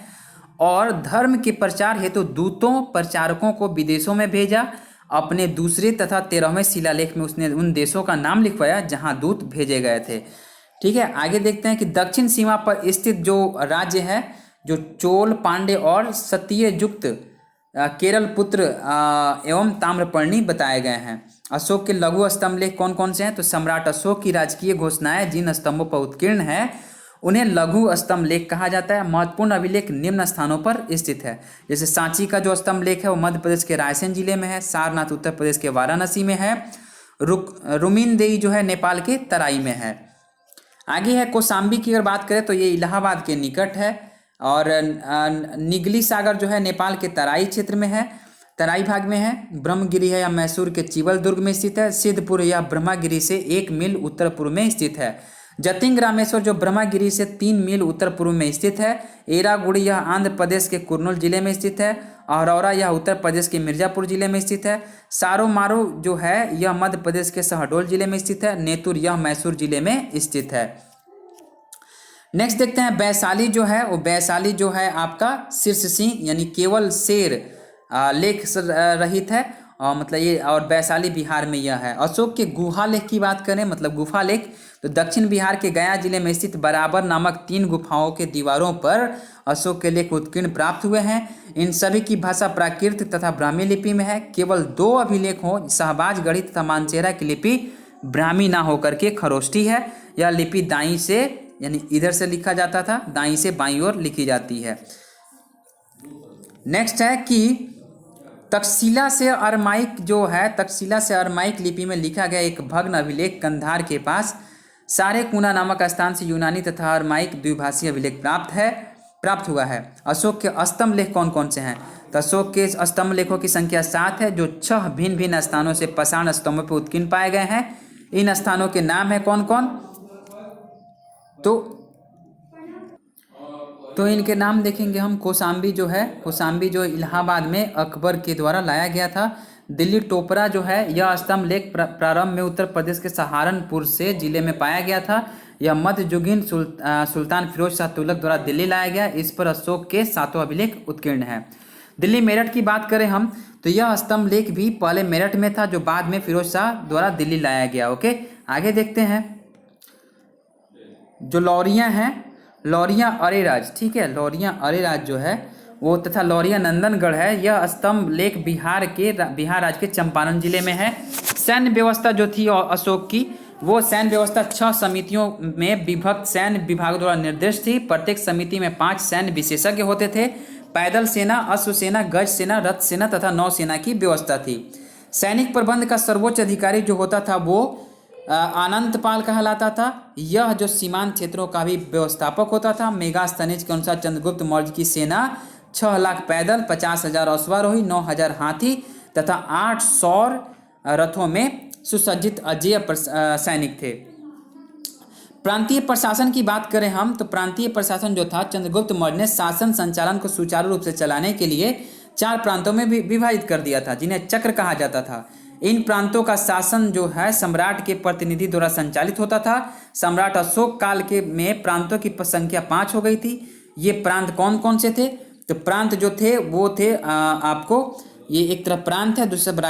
और धर्म के प्रचार हेतु दूतों प्रचारकों को विदेशों में भेजा। अपने दूसरे तथा 13वें शिलालेख में उसने उन देशों का नाम लिखवाया जहां दूत भेजे गए थे। ठीक है, आगे देखते हैं कि दक्षिण सीमा पर स्थित जो राज्य है, जो चोल, पांडे और सत्ययुक्त केरल पुत्र एवं ताम्रपर्णी बताए गए हैं। अशोक के लघु स्तंभ लेख कौन कौन से हैं। तो सम्राट अशोक की राजकीय घोषणाएं जिन स्तंभों पर उत्कीर्ण है उन्हें लघु स्तंभ लेख कहा जाता है। महत्वपूर्ण अभिलेख निम्न स्थानों पर स्थित है। जैसे सांची का जो स्तंभ लेख है वो मध्य प्रदेश के रायसेन जिले में है। सारनाथ उत्तर प्रदेश के वाराणसी में है। रुमिनदेई जो है नेपाल के तराई में है। आगे है कौशाम्बी की अगर बात करें तो ये इलाहाबाद के निकट है। और निगली सागर जो है नेपाल के तराई क्षेत्र में है, तराई भाग में है। ब्रह्मगिरी है या मैसूर के चिवल दुर्ग में स्थित है। सिद्धपुर या ब्रह्मागिरी से 1 मील उत्तर पूर्व में स्थित है। जतिंग रामेश्वर जो ब्रह्मागिरी से 3 मील उत्तर पूर्व में स्थित है। एरागुड़ी यह आंध्र प्रदेश के कुर्नूल जिले में स्थित है। अरौरा यह उत्तर प्रदेश के मिर्जापुर जिले में स्थित है। सारोमारो जो है यह मध्य प्रदेश के शहडोल जिले में स्थित है। नेतुर यह मैसूर जिले में स्थित है। नेक्स्ट देखते हैं वैशाली जो है, वो वैशाली जो है आपका शीर्ष सिंह यानी केवल शेर लेख रहित है। मतलब ये, और वैशाली बिहार में यह है। अशोक के गुहा लेख की बात करें, मतलब गुफा लेख, तो दक्षिण बिहार के गया जिले में स्थित बराबर नामक 3 गुफाओं के दीवारों पर अशोक के लेख उत्कीर्ण प्राप्त हुए हैं। इन सभी की भाषा प्राकृत तथा ब्राह्मी लिपि में है। केवल 2 अभिलेख हो, शहबाजगढ़ी तथा मानसेरा की लिपि ब्राह्मी ना होकर के खरोष्ठी है। यह लिपि दाईं से यानी इधर से लिखा जाता था, दाईं से बाईं ओर लिखी जाती है। नेक्स्ट है कि तक्षशिला से अरमाइक जो है, तक्षशिला से अरमाइक लिपि में लिखा गया एक भग्न अभिलेख कंधार के पास सारेकुना नामक स्थान से यूनानी तथा अरमाइक द्विभाषी अभिलेख प्राप्त हुआ है। अशोक के स्तंभ लेख कौन कौन से हैं। तो अशोक के स्तंभ लेखों की संख्या 7 है, जो 6 भिन्न भिन्न स्थानों से पाषाण स्तंभों पर उत्कीर्ण पाए गए हैं। इन स्थानों के नाम है कौन कौन। तो इनके नाम देखेंगे हम। कौशाम्बी जो है, कौशाम्बी जो इलाहाबाद में अकबर के द्वारा लाया गया था। दिल्ली टोपरा जो है यह स्तंभ लेख प्रारंभ में उत्तर प्रदेश के सहारनपुर से जिले में पाया गया था। यह मध्ययुगीन सुल्तान फिरोज शाह तुगलक द्वारा दिल्ली लाया गया। इस पर अशोक के 7 अभिलेख उत्कीर्ण है। दिल्ली मेरठ की बात करें हम तो यह स्तंभ लेख भी पहले मेरठ में था, जो बाद में फिरोज शाह द्वारा दिल्ली लाया गया। ओके, आगे देखते हैं। जो लौरियाँ हैं, लौरियाँ अरेराज, ठीक है, लौरियाँ अरेराज जो है वो तथा लौरिया नंदनगढ़ है, यह स्तंभ लेख बिहार राज्य के चंपारण जिले में है। सैन्य व्यवस्था जो थी अशोक की, वो सैन्य व्यवस्था 6 समितियों में विभक्त सैन्य विभागों द्वारा निर्दिष्ट थी। प्रत्येक समिति में 5 सैन्य विशेषज्ञ होते थे। पैदल सेना, अश्व सेना, गज सेना, रथ सेना तथा नौसेना की व्यवस्था थी। सैनिक प्रबंध का सर्वोच्च अधिकारी जो होता था वो आनंदपाल कहलाता था। यह जो सीमांत क्षेत्रों का भी व्यवस्थापक होता था। मेगास्थनीज के अनुसार चंद्रगुप्त मौर्य की सेना 6 लाख पैदल, 50,000 अश्वारोही, 9,000 हाथी तथा 8 सौर रथों में सुसज्जित अजेय सैनिक थे। प्रांतीय प्रशासन की बात करें हम तो प्रांतीय प्रशासन जो था, चंद्रगुप्त मौर्य ने शासन संचालन को सुचारू रूप से चलाने के लिए 4 प्रांतों में विभाजित कर दिया था, जिन्हें चक्र कहा जाता था। इन प्रांतों का शासन जो है सम्राट के प्रतिनिधि द्वारा संचालित होता था। सम्राट अशोक काल के में प्रांतों की संख्या 5 हो गई थी। ये प्रांत कौन कौन से थे। तो प्रांत जो थे वो थे आपको ये एक तरफ प्रांत है, दूसरी तरफ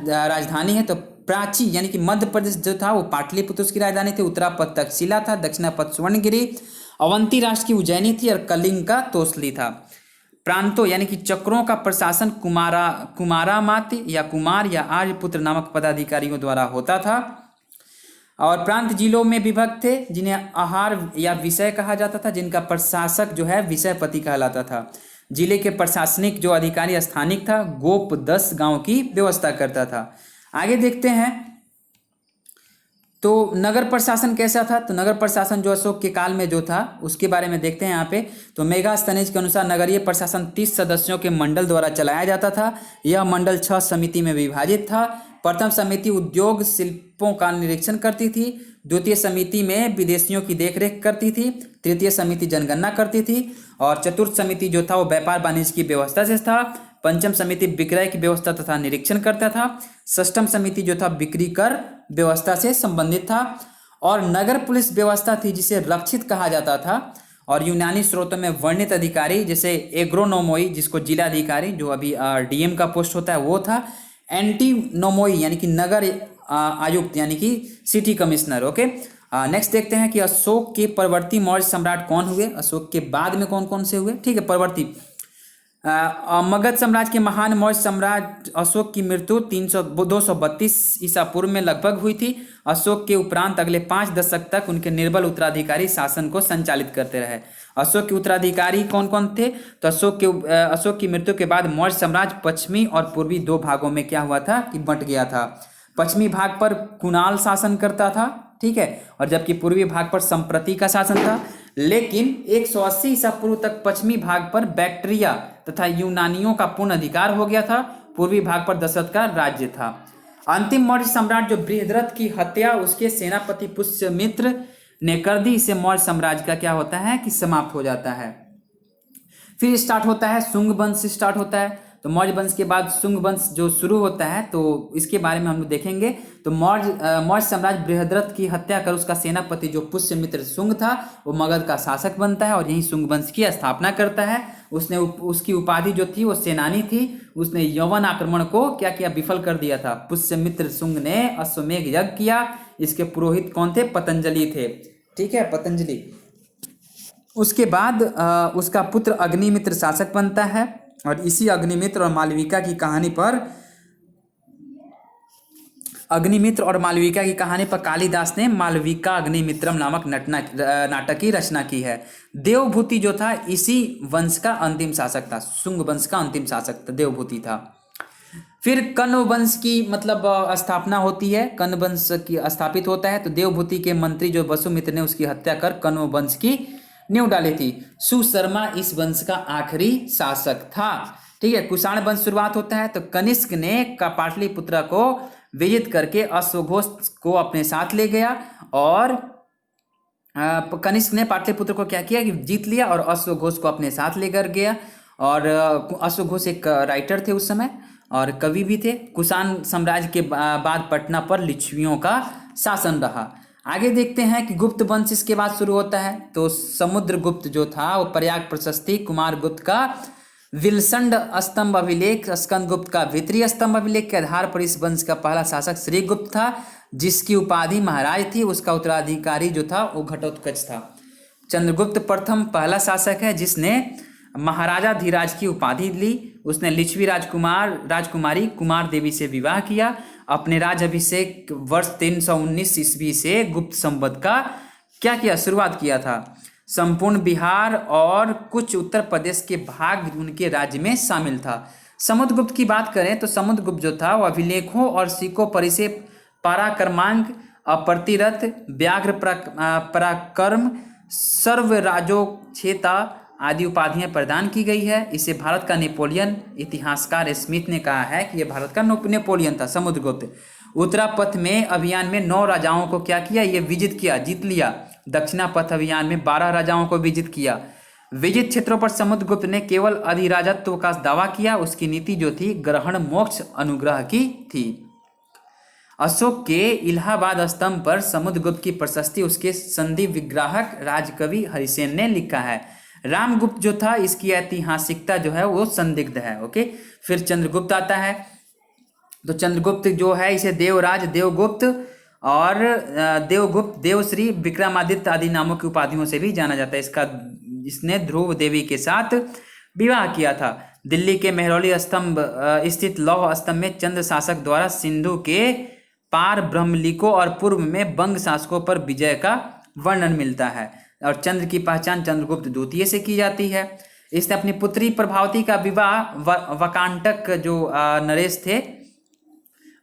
राजधानी है। तो प्राची यानी कि मध्य प्रदेश जो था वो पाटलिपुत्र उसकी राजधानी थी, उत्तरापथ तक्षशिला था, दक्षिणापथ सुवर्णगिरी, अवंती राष्ट्र की उज्जैनी थी और कलिंग का तोसली था। प्रांतों यानी कि चक्रों का प्रशासन कुमारामात्य या कुमार या आर्यपुत्र नामक पदाधिकारियों द्वारा होता था। और प्रांत जिलों में विभक्त थे जिन्हें आहार या विषय कहा जाता था, जिनका प्रशासक जो है विषयपति कहलाता था। जिले के प्रशासनिक जो अधिकारी स्थानिक था, गोप 10 गांव की व्यवस्था करता था। आगे देखते हैं तो नगर प्रशासन कैसा था। तो नगर प्रशासन जो अशोक के काल में जो था उसके बारे में देखते हैं यहाँ पे। तो मेगास्थनीज के अनुसार नगरीय प्रशासन 30 सदस्यों के मंडल द्वारा चलाया जाता था। यह मंडल 6 समिति में विभाजित था। प्रथम समिति उद्योग शिल्पों का निरीक्षण करती थी, द्वितीय समिति में विदेशियों की देखरेख करती थी, तृतीय समिति जनगणना करती थी और चतुर्थ समिति जो था वो व्यापार वाणिज्य की व्यवस्था से था। पंचम समिति विक्रय की व्यवस्था तथा निरीक्षण करता था। षष्ठम समिति जो था बिक्री कर व्यवस्था से संबंधित था। और नगर पुलिस व्यवस्था थी जिसे रक्षित कहा जाता था। और यूनानी स्रोतों में वर्णित अधिकारी जैसे एग्रोनोमोई, जिसको जिलाधिकारी जो अभी डीएम का पोस्ट होता है वो था। एंटीनोमोई यानी कि नगर आयुक्त यानी कि सिटी कमिश्नर। ओके, नेक्स्ट देखते हैं कि अशोक के परवर्ती मौर्य सम्राट कौन हुए, अशोक के बाद में कौन कौन से हुए। ठीक है, परवर्ती मगध साम्राज्य के महान मौर्य सम्राट अशोक की मृत्यु 232 ईसा पूर्व में लगभग हुई थी। अशोक के उपरांत अगले 5 दशक तक उनके निर्बल उत्तराधिकारी शासन को संचालित करते रहे। अशोक के उत्तराधिकारी कौन कौन थे। तो अशोक की मृत्यु के बाद मौर्य साम्राज्य पश्चिमी और पूर्वी 2 भागों में क्या हुआ था कि बंट गया था। पश्चिमी भाग पर कुणाल शासन करता था, ठीक है, और जबकि पूर्वी भाग पर संप्रति का शासन था। लेकिन 180 ईसा पूर्व तक पश्चिमी भाग पर बैक्ट्रिया तथा यूनानियों का पूर्ण अधिकार हो गया था। पूर्वी भाग पर दशरथ का राज्य था। अंतिम मौर्य सम्राट जो बृहद्रथ की हत्या उसके सेनापति पुष्यमित्र ने कर दी, इससे मौर्य साम्राज्य का क्या होता है कि समाप्त हो जाता है। फिर स्टार्ट होता है शुंग वंश स्टार्ट होता है। तो मौर्य वंश के बाद शुंग वंश जो शुरू होता है तो इसके बारे में हम लोग देखेंगे। तो मौर्य साम्राज्य बृहद्रथ की हत्या कर उसका सेनापति जो पुष्यमित्र शुंग था वो मगध का शासक बनता है और यही शुंग वंश की स्थापना करता है। उसने उसकी उपाधि जो थी वो सेनानी थी। उसने यवन आक्रमण को क्या किया, विफल कर दिया था। पुष्यमित्र शुंग ने अश्वमेघ यज्ञ किया। इसके पुरोहित कौन थे, पतंजलि थे, ठीक है, पतंजलि। उसके बाद उसका पुत्र अग्निमित्र शासक बनता है और इसी अग्निमित्र और मालविका की कहानी पर कालिदास ने मालविका अग्निमित्रम नामक नाटक की रचना की है। देवभूति जो था इसी वंश का अंतिम शासक था, शुंग वंश का अंतिम शासक था, देवभूति था। फिर कण्व वंश की मतलब स्थापना होती है, कण्व वंश की स्थापित होता है। तो देवभूति के मंत्री जो वसुमित्र ने उसकी हत्या कर कण्व वंश की नींव डाली थी। सुशर्मा इस वंश का आखिरी शासक था, ठीक है। कुषाण वंश शुरुआत होता है। तो कनिष्क ने पाटलिपुत्र को विजित करके अश्वघोष को अपने साथ ले गया और कनिष्क ने पाटलिपुत्र को क्या किया कि जीत लिया और अश्वघोष को अपने साथ लेकर गया। और अश्वघोष एक राइटर थे उस समय और कवि भी थे। कुषाण साम्राज्य के बाद पटना पर लिच्छवियों का शासन रहा। आगे देखते हैं कि गुप्त वंश इसके बाद शुरू होता है। तो समुद्रगुप्त जो था वो प्रयाग प्रशस्ति, कुमारगुप्त का विलसंड स्तंभ अभिलेख, स्कंदगुप्त का वित्तीय स्तंभ अभिलेख के आधार पर इस वंश का पहला शासक श्रीगुप्त था, जिसकी उपाधि महाराज थी। उसका उत्तराधिकारी जो था वो घटोत्कच था। चंद्रगुप्त प्रथम पहला शासक है जिसने महाराजा धीराज की उपाधि ली। उसने लिच्छवी राजकुमारी कुमार देवी से विवाह किया। अपने राज्याभिषेक वर्ष 319 ईस्वी से गुप्त संवत का क्या किया, शुरुआत किया था। संपूर्ण बिहार और कुछ उत्तर प्रदेश के भाग उनके राज्य में शामिल था। समुद्रगुप्त की बात करें तो समुद्रगुप्त जो था वह अभिलेखों और सिक्कों पर इसे पराक्रमांक, अप्रतिरथ, व्याघ्र पराक्रम, सर्वराजोक्षेता आदि उपाधियां प्रदान की गई है। इसे भारत का नेपोलियन इतिहासकार स्मिथ ने कहा है कि यह भारत का नेपोलियन था समुद्रगुप्त। उत्तरापथ में अभियान में 9 राजाओं को क्या किया, ये विजित किया, जीत लिया। दक्षिणापथ अभियान में 12 राजाओं को विजित किया। विजित क्षेत्रों पर समुद्रगुप्त ने केवल अधिराजत्व का दावा किया। उसकी नीति जो थी ग्रहण मोक्ष अनुग्रह की थी। अशोक के इलाहाबाद स्तंभ पर समुद्रगुप्त की प्रशस्ति उसके संधि विग्राहक राजकवि हरिसेन ने लिखा है। रामगुप्त जो था इसकी ऐतिहासिकता जो है वो संदिग्ध है। ओके, फिर चंद्रगुप्त आता है। तो चंद्रगुप्त जो है इसे देवराज, देवगुप्त और देवगुप्त, देवश्री, विक्रमादित्य आदि नामों की उपाधियों से भी जाना जाता है। इसने ध्रुव देवी के साथ विवाह किया था। दिल्ली के मेहरौली स्तंभ स्थित लौह स्तंभ में चंद्र शासक द्वारा सिंधु के पार ब्रह्मलिको और पूर्व में बंग शासकों पर विजय का वर्णन मिलता है। और चंद्र की पहचान चंद्रगुप्त द्वितीय से की जाती है। इसने अपनी पुत्री प्रभावती का विवाह वकांटक जो नरेश थे,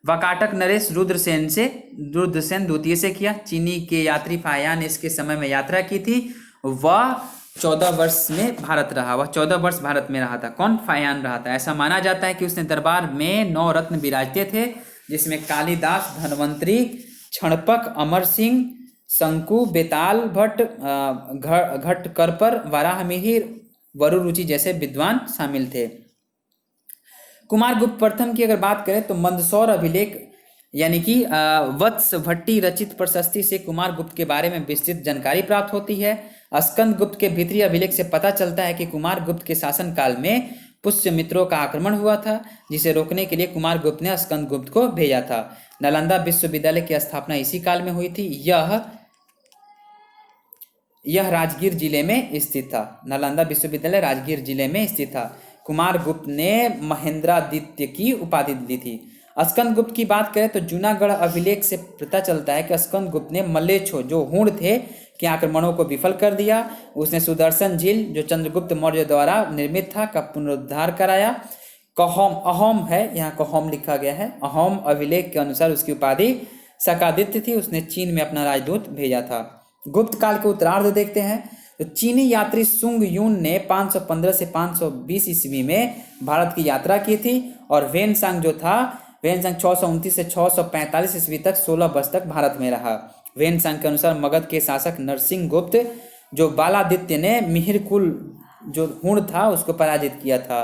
वकाटक नरेश रुद्रसेन द्वितीय से किया। चीनी के यात्री फायान ने इसके समय में यात्रा की थी। वह 14 वर्ष में भारत रहा, वह 14 वर्ष भारत में रहा था। कौन? फायान रहा था। ऐसा माना जाता है कि उसने दरबार में 9 रत्न विराजते थे, जिसमें कालिदास, धन्वंतरी, क्षणपक, अमर सिंह, शंकु, बेताल भट्ट, घटकरपर, वराहमिहिर, वरुरुचि जैसे विद्वान शामिल थे। कुमारगुप्त प्रथम की अगर बात करें तो मंदसौर अभिलेख यानी कि वत्स भट्टी रचित प्रशस्ति से कुमारगुप्त के बारे में विस्तृत जानकारी प्राप्त होती है। स्कंद गुप्त के भीतरी अभिलेख से पता चलता है कि कुमारगुप्त के शासनकाल में पुष्यमित्रों का आक्रमण हुआ था, जिसे रोकने के लिए कुमारगुप्त ने स्कंद गुप्त को भेजा था। नालंदा विश्वविद्यालय की स्थापना इसी काल में हुई थी। यह राजगीर जिले में स्थित था। नालंदा विश्वविद्यालय राजगीर जिले में स्थित था। कुमारगुप्त ने महेंद्रादित्य की उपाधि दी थी। स्कंद गुप्त की बात करें तो जूनागढ़ अभिलेख से पता चलता है कि स्कंद गुप्त ने मल्लेच्छो जो हूण थे के आक्रमणों को विफल कर दिया। उसने सुदर्शन झील जो चंद्रगुप्त मौर्य द्वारा निर्मित था का पुनरुद्धार कराया। अहोम है, यहाँ कहोम लिखा गया है। अहोम अभिलेख के अनुसार उसकी उपाधि शकादित्य थी। उसने चीन में अपना राजदूत भेजा था। गुप्त काल के उत्तरार्ध देखते हैं तो चीनी यात्री सुंग यून ने 515 से 520 ईस्वी में भारत की यात्रा की थी। और वेनसांग जो था, वेनसांग 629 से 645 ईस्वी तक 16 वर्ष तक भारत में रहा। वेनसांग के अनुसार मगध के शासक नरसिंह गुप्त जो बालादित्य ने मिहिर कुल जो हूण था उसको पराजित किया था।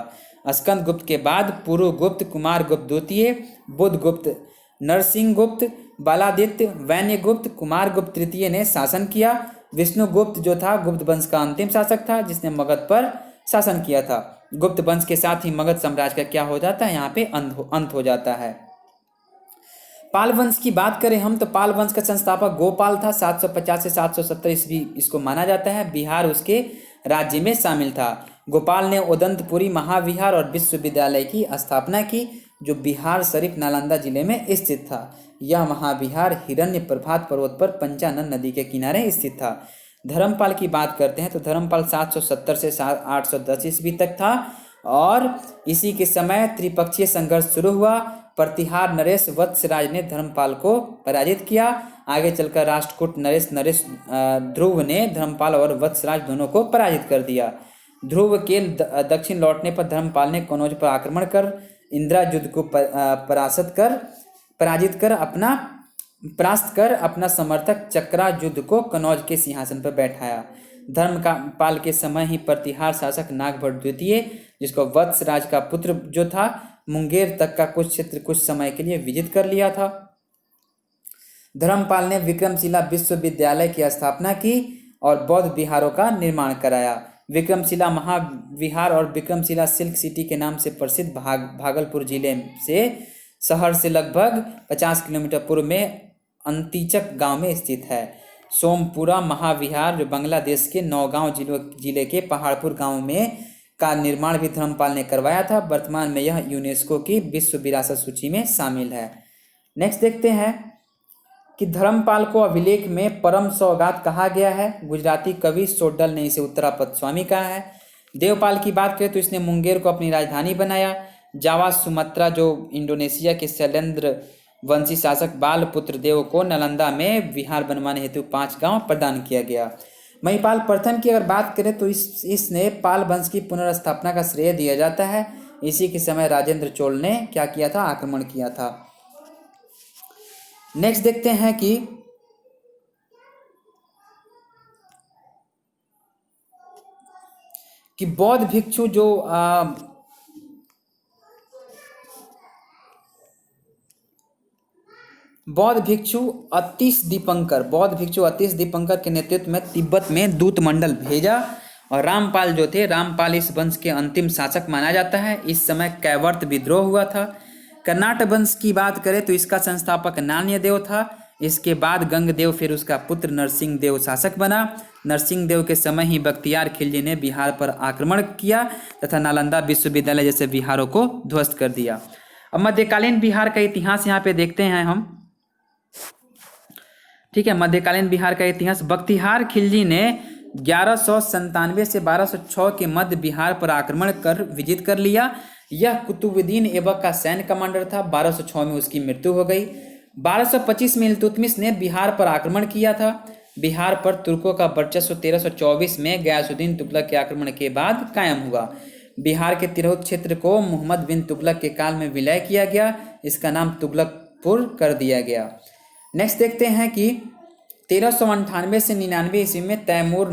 स्कंद गुप्त के बाद पुरुगुप्त, कुमारगुप्त द्वितीय, बुधगुप्त, नरसिंह गुप्त, बालादित्य, वैन्यगुप्त, कुमारगुप्त तृतीय ने शासन किया। विष्णुगुप्त जो था गुप्त वंश का अंतिम शासक था, जिसने मगध पर शासन किया था। गुप्त वंश के साथ ही मगध साम्राज्य का क्या हो जाता है? यहाँ पे अंत हो जाता है। पाल वंश की बात करें हम तो पाल वंश का संस्थापक गोपाल था। 750 से 770 ईस्वी इसको माना जाता है। बिहार उसके राज्य में शामिल था। गोपाल ने उदंतपुरी महाविहार और विश्वविद्यालय की स्थापना की, जो बिहार शरीफ नालंदा जिले में स्थित था। यह महाविहार हिरण्य प्रभात पर्वत पर पंचानन नदी के किनारे स्थित था। धर्मपाल की बात करते हैं तो धर्मपाल 770 से 810 ईस्वी तक था और इसी के समय त्रिपक्षीय संघर्ष शुरू हुआ। प्रतिहार नरेश वत्सराज ने धर्मपाल को पराजित किया। आगे चलकर राष्ट्रकूट नरेश ध्रुव ने धर्मपाल और वत्सराज दोनों को पराजित कर दिया। ध्रुव के दक्षिण लौटने पर धर्मपाल ने कनौज पर आक्रमण कर इंद्रायुध को पराजित कर अपना समर्थक चक्रायुध को कनौज के सिंहासन पर बैठाया। धर्मपाल के समय ही प्रतिहार शासक नागभट्ट द्वितीय, जिसको वत्सराज का पुत्र जो था, मुंगेर तक का कुछ क्षेत्र कुछ समय के लिए विजित कर लिया था। धर्मपाल ने विक्रमशिला विश्वविद्यालय की स्थापना की और बौद्ध विहारों का निर्माण कराया। विक्रमशिला महाविहार और विक्रमशिला सिल्क सिटी के नाम से प्रसिद्ध भागलपुर जिले से शहर से लगभग 50 किलोमीटर पूर्व में अंतिचक गांव में स्थित है। सोमपुरा महाविहार जो बांग्लादेश के नौगांव जिले के पहाड़पुर गांव में का निर्माण भी धर्मपाल ने करवाया था। वर्तमान में यह यूनेस्को की विश्व विरासत सूची में शामिल है। नेक्स्ट देखते हैं कि धर्मपाल को अभिलेख में परम सौगात कहा गया है। गुजराती कवि सोड्डल ने इसे उत्तरापद स्वामी कहा है। देवपाल की बात करें तो इसने मुंगेर को अपनी राजधानी बनाया। जावा सुमात्रा जो इंडोनेशिया के शैलेंद्र वंशी शासक बालपुत्र देव को नालंदा में विहार बनवाने हेतु 5 गांव प्रदान किया गया। महिपाल प्रथम की अगर बात करें तो इसने पाल वंश की पुनर्स्थापना का श्रेय दिया जाता है। इसी के समय राजेंद्र चोल ने क्या किया था? आक्रमण किया था। नेक्स्ट देखते हैं कि बौद्ध भिक्षु जो बौद्ध भिक्षु अतीश दीपंकर के नेतृत्व में तिब्बत में दूत मंडल भेजा और रामपाल जो थे, रामपाल इस वंश के अंतिम शासक माना जाता है। इस समय कैवर्त विद्रोह हुआ था। कर्नाट वंश की बात करें तो इसका संस्थापक नान्यदेव था। इसके बाद गंगदेव, फिर उसका पुत्र नरसिंह देव शासक बना। नरसिंह देव के समय ही बख्तियार खिलजी ने बिहार पर आक्रमण किया तथा नालंदा विश्वविद्यालय जैसे बिहारों को ध्वस्त कर दिया। अब मध्यकालीन बिहार का इतिहास यहाँ पे देखते हैं हम। ठीक है, मध्यकालीन बिहार का इतिहास। बख्तियार खिलजी ने 1197 से 1206 के मध्य बिहार पर आक्रमण कर विजित कर लिया। यह कुतुबुद्दीन ऐबक का सैन्य कमांडर था। 1206 में उसकी मृत्यु हो गई। 1225 में इल्तुतमिश ने बिहार पर आक्रमण किया था। बिहार पर तुर्कों का वर्चस्व 1324 में गयासुद्दीन तुगलक के आक्रमण के बाद कायम हुआ। बिहार के तिरहुत क्षेत्र को मोहम्मद बिन तुगलक के काल में विलय किया गया। इसका नाम तुगलकपुर कर दिया गया। नेक्स्ट देखते हैं कि 1398 से 99 ईस्वी में तैमूर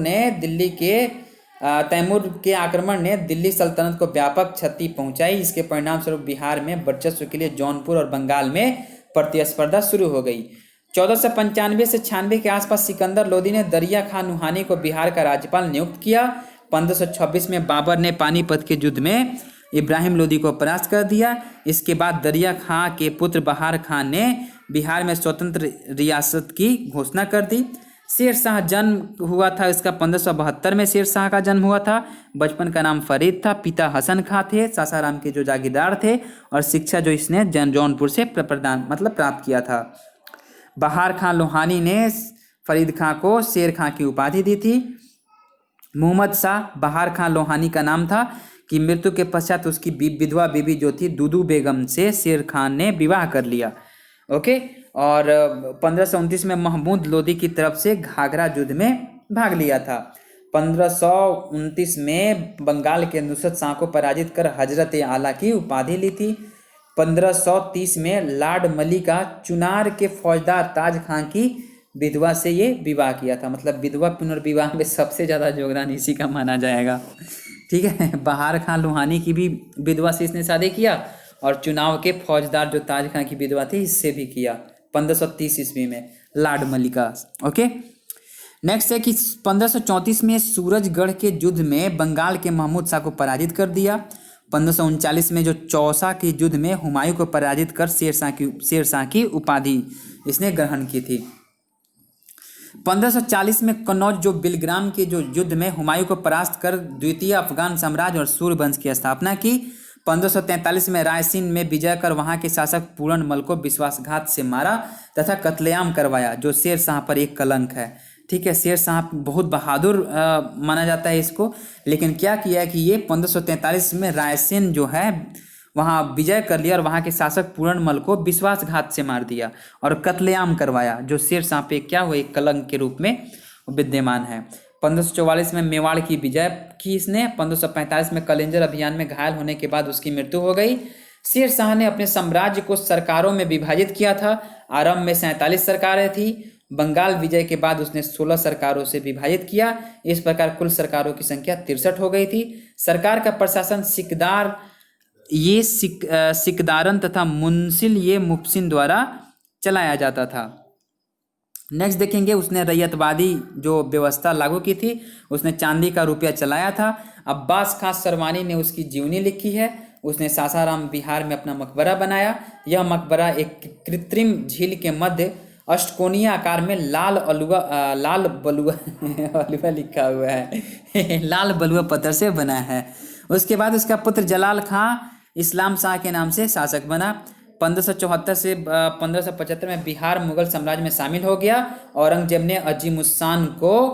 के आक्रमण ने दिल्ली सल्तनत को व्यापक क्षति पहुंचाई। इसके परिणाम स्वरूप बिहार में वर्चस्व के लिए जौनपुर और बंगाल में प्रतिस्पर्धा शुरू हो गई। 1495 से 96 के आसपास सिकंदर लोदी ने दरिया खां नुहानी को बिहार का राज्यपाल नियुक्त किया। 1526 में बाबर ने पानीपत के युद्ध में इब्राहिम लोदी को परास्त कर दिया। इसके बाद दरिया खां के पुत्र बहार खान ने बिहार में स्वतंत्र रियासत की घोषणा कर दी। शेर शाह जन्म हुआ था इसका 1572 में शेर शाह का जन्म हुआ था। बचपन का नाम फरीद था। पिता हसन खां थे, सासाराम के जो जागीरदार थे, और शिक्षा जो इसने जौनपुर से प्राप्त किया था। बहार खां लोहानी ने फरीद खां को शेर खां की उपाधि दी थी। मोहम्मद शाह बहार खां लोहानी का नाम था कि मृत्यु के पश्चात उसकी विधवा बीबी जो थी दुदू बेगम से शेर खान ने विवाह कर लिया। ओके, और 1529 में महमूद लोदी की तरफ से घाघरा युद्ध में भाग लिया था। 1529 में बंगाल के नुसरत शाह को पराजित कर हजरत आला की उपाधि ली थी। 1530 में लॉर्ड मलिका चुनार के फौजदार ताज खां की विधवा से ये विवाह किया था। मतलब विधवा पुनर्विवाह में सबसे ज़्यादा योगदान इसी का माना जाएगा। ठीक है, बहार खां लोहानी की भी विधवा से इसने शादी किया, और चुनाव के फौजदार जो ताज खां की विधवा थी इससे भी किया 1530 ईस्वी में लॉर्ड मलिका। ओके, नेक्स्ट है कि 1534 में सूरजगढ़ के युद्ध में बंगाल के महमूद शाह को पराजित कर दिया। 1539 में जो चौसा के युद्ध में हुमायूं को पराजित कर शेर शाह की उपाधि इसने ग्रहण की थी। 1540 में कन्नौज जो बिलग्राम के जो युद्ध में हुमायूं को परास्त कर द्वितीय अफगान साम्राज्य और सूर्यवंश की स्थापना की। 1543 में रायसीन में विजय कर वहां के शासक पूरनमल को विश्वासघात से मारा तथा कत्लेआम करवाया, जो शेर शाह पर एक कलंक है। ठीक है, शेर शाह बहुत बहादुर माना जाता है इसको, लेकिन क्या किया कि ये 1543 में रायसेन जो है वहाँ विजय कर लिया और वहाँ के शासक पूरनमल को विश्वासघात से मार दिया और कत्लेआम करवाया, जो शेर शाह पे क्या हुआ एक कलंक के रूप में विद्यमान है। 1544 में मेवाड़ की विजय की इसने। 1545 में कलिंजर अभियान में घायल होने के बाद उसकी मृत्यु हो गई। शेर शाह ने अपने साम्राज्य को सरकारों में विभाजित किया था। आरंभ में 47 सरकारें थी। बंगाल विजय के बाद उसने 16 सरकारों से विभाजित किया। इस प्रकार कुल सरकारों की संख्या 63 हो गई थी। सरकार का प्रशासन सिकदारन तथा मुंसिल ये मुफसिन द्वारा चलाया जाता था। नेक्स्ट देखेंगे, उसने रैयतवादी जो व्यवस्था लागू की थी। उसने चांदी का रुपया चलाया था। अब्बास खां सरवानी ने उसकी जीवनी लिखी है। उसने सासाराम बिहार में अपना मकबरा बनाया। यह मकबरा एक कृत्रिम झील के मध्य अष्टकोणीय आकार में लाल बलुआ अलुआ लिखा हुआ है लाल बलुआ पत्थर से बना है। उसके बाद उसका पुत्र जलाल खां इस्लाम शाह के नाम से शासक बना। 1574 से 1575 में बिहार मुगल साम्राज्य में शामिल हो गया। औरंगजेब ने अजीमुस्सान को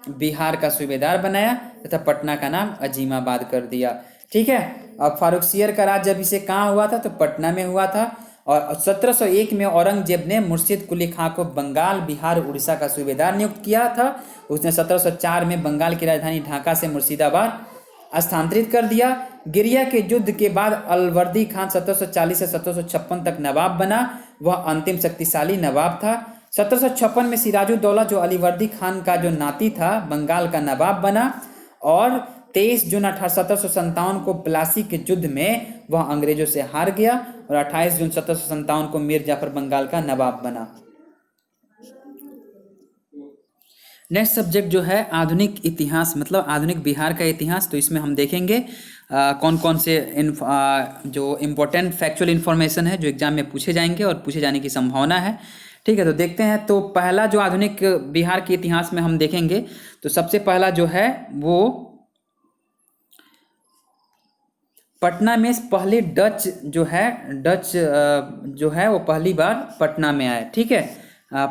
बिहार का सूबेदार बनाया तथा पटना का नाम अजीमाबाद कर दिया। ठीक है, अब फारुखसियर का राज जब इसे कहाँ हुआ था तो पटना में हुआ था। और 1701 में औरंगजेब ने मुर्शिद कुली खां को बंगाल, बिहार, उड़ीसा का सूबेदार नियुक्त किया था। उसने 1704 में बंगाल की राजधानी ढाका से मुर्शिदाबाद स्थानांतरित कर दिया। गिरिया के युद्ध के बाद अलवर्दी खान 1740 से 1756 तक नवाब बना। वह अंतिम शक्तिशाली नवाब था। 1756 में सिराजुद्दौला जो अलीवर्दी खान का जो नाती था बंगाल का नवाब बना। और 23 जून 1757 को प्लासी के युद्ध में वह अंग्रेजों से हार गया और 28 जून 1757 को मीर जाफर बंगाल का नवाब बना। नेक्स्ट सब्जेक्ट जो है आधुनिक इतिहास, मतलब आधुनिक बिहार का इतिहास। तो इसमें हम देखेंगे कौन कौन से जो इम्पोर्टेंट फैक्चुअल इन्फॉर्मेशन है जो एग्जाम में पूछे जाएंगे और पूछे जाने की संभावना है। ठीक है, तो देखते हैं। तो पहला जो आधुनिक बिहार के इतिहास में हम देखेंगे, तो सबसे पहला जो है वो पटना में पहले डच जो है, जो है वो पहली बार पटना में आए। ठीक है,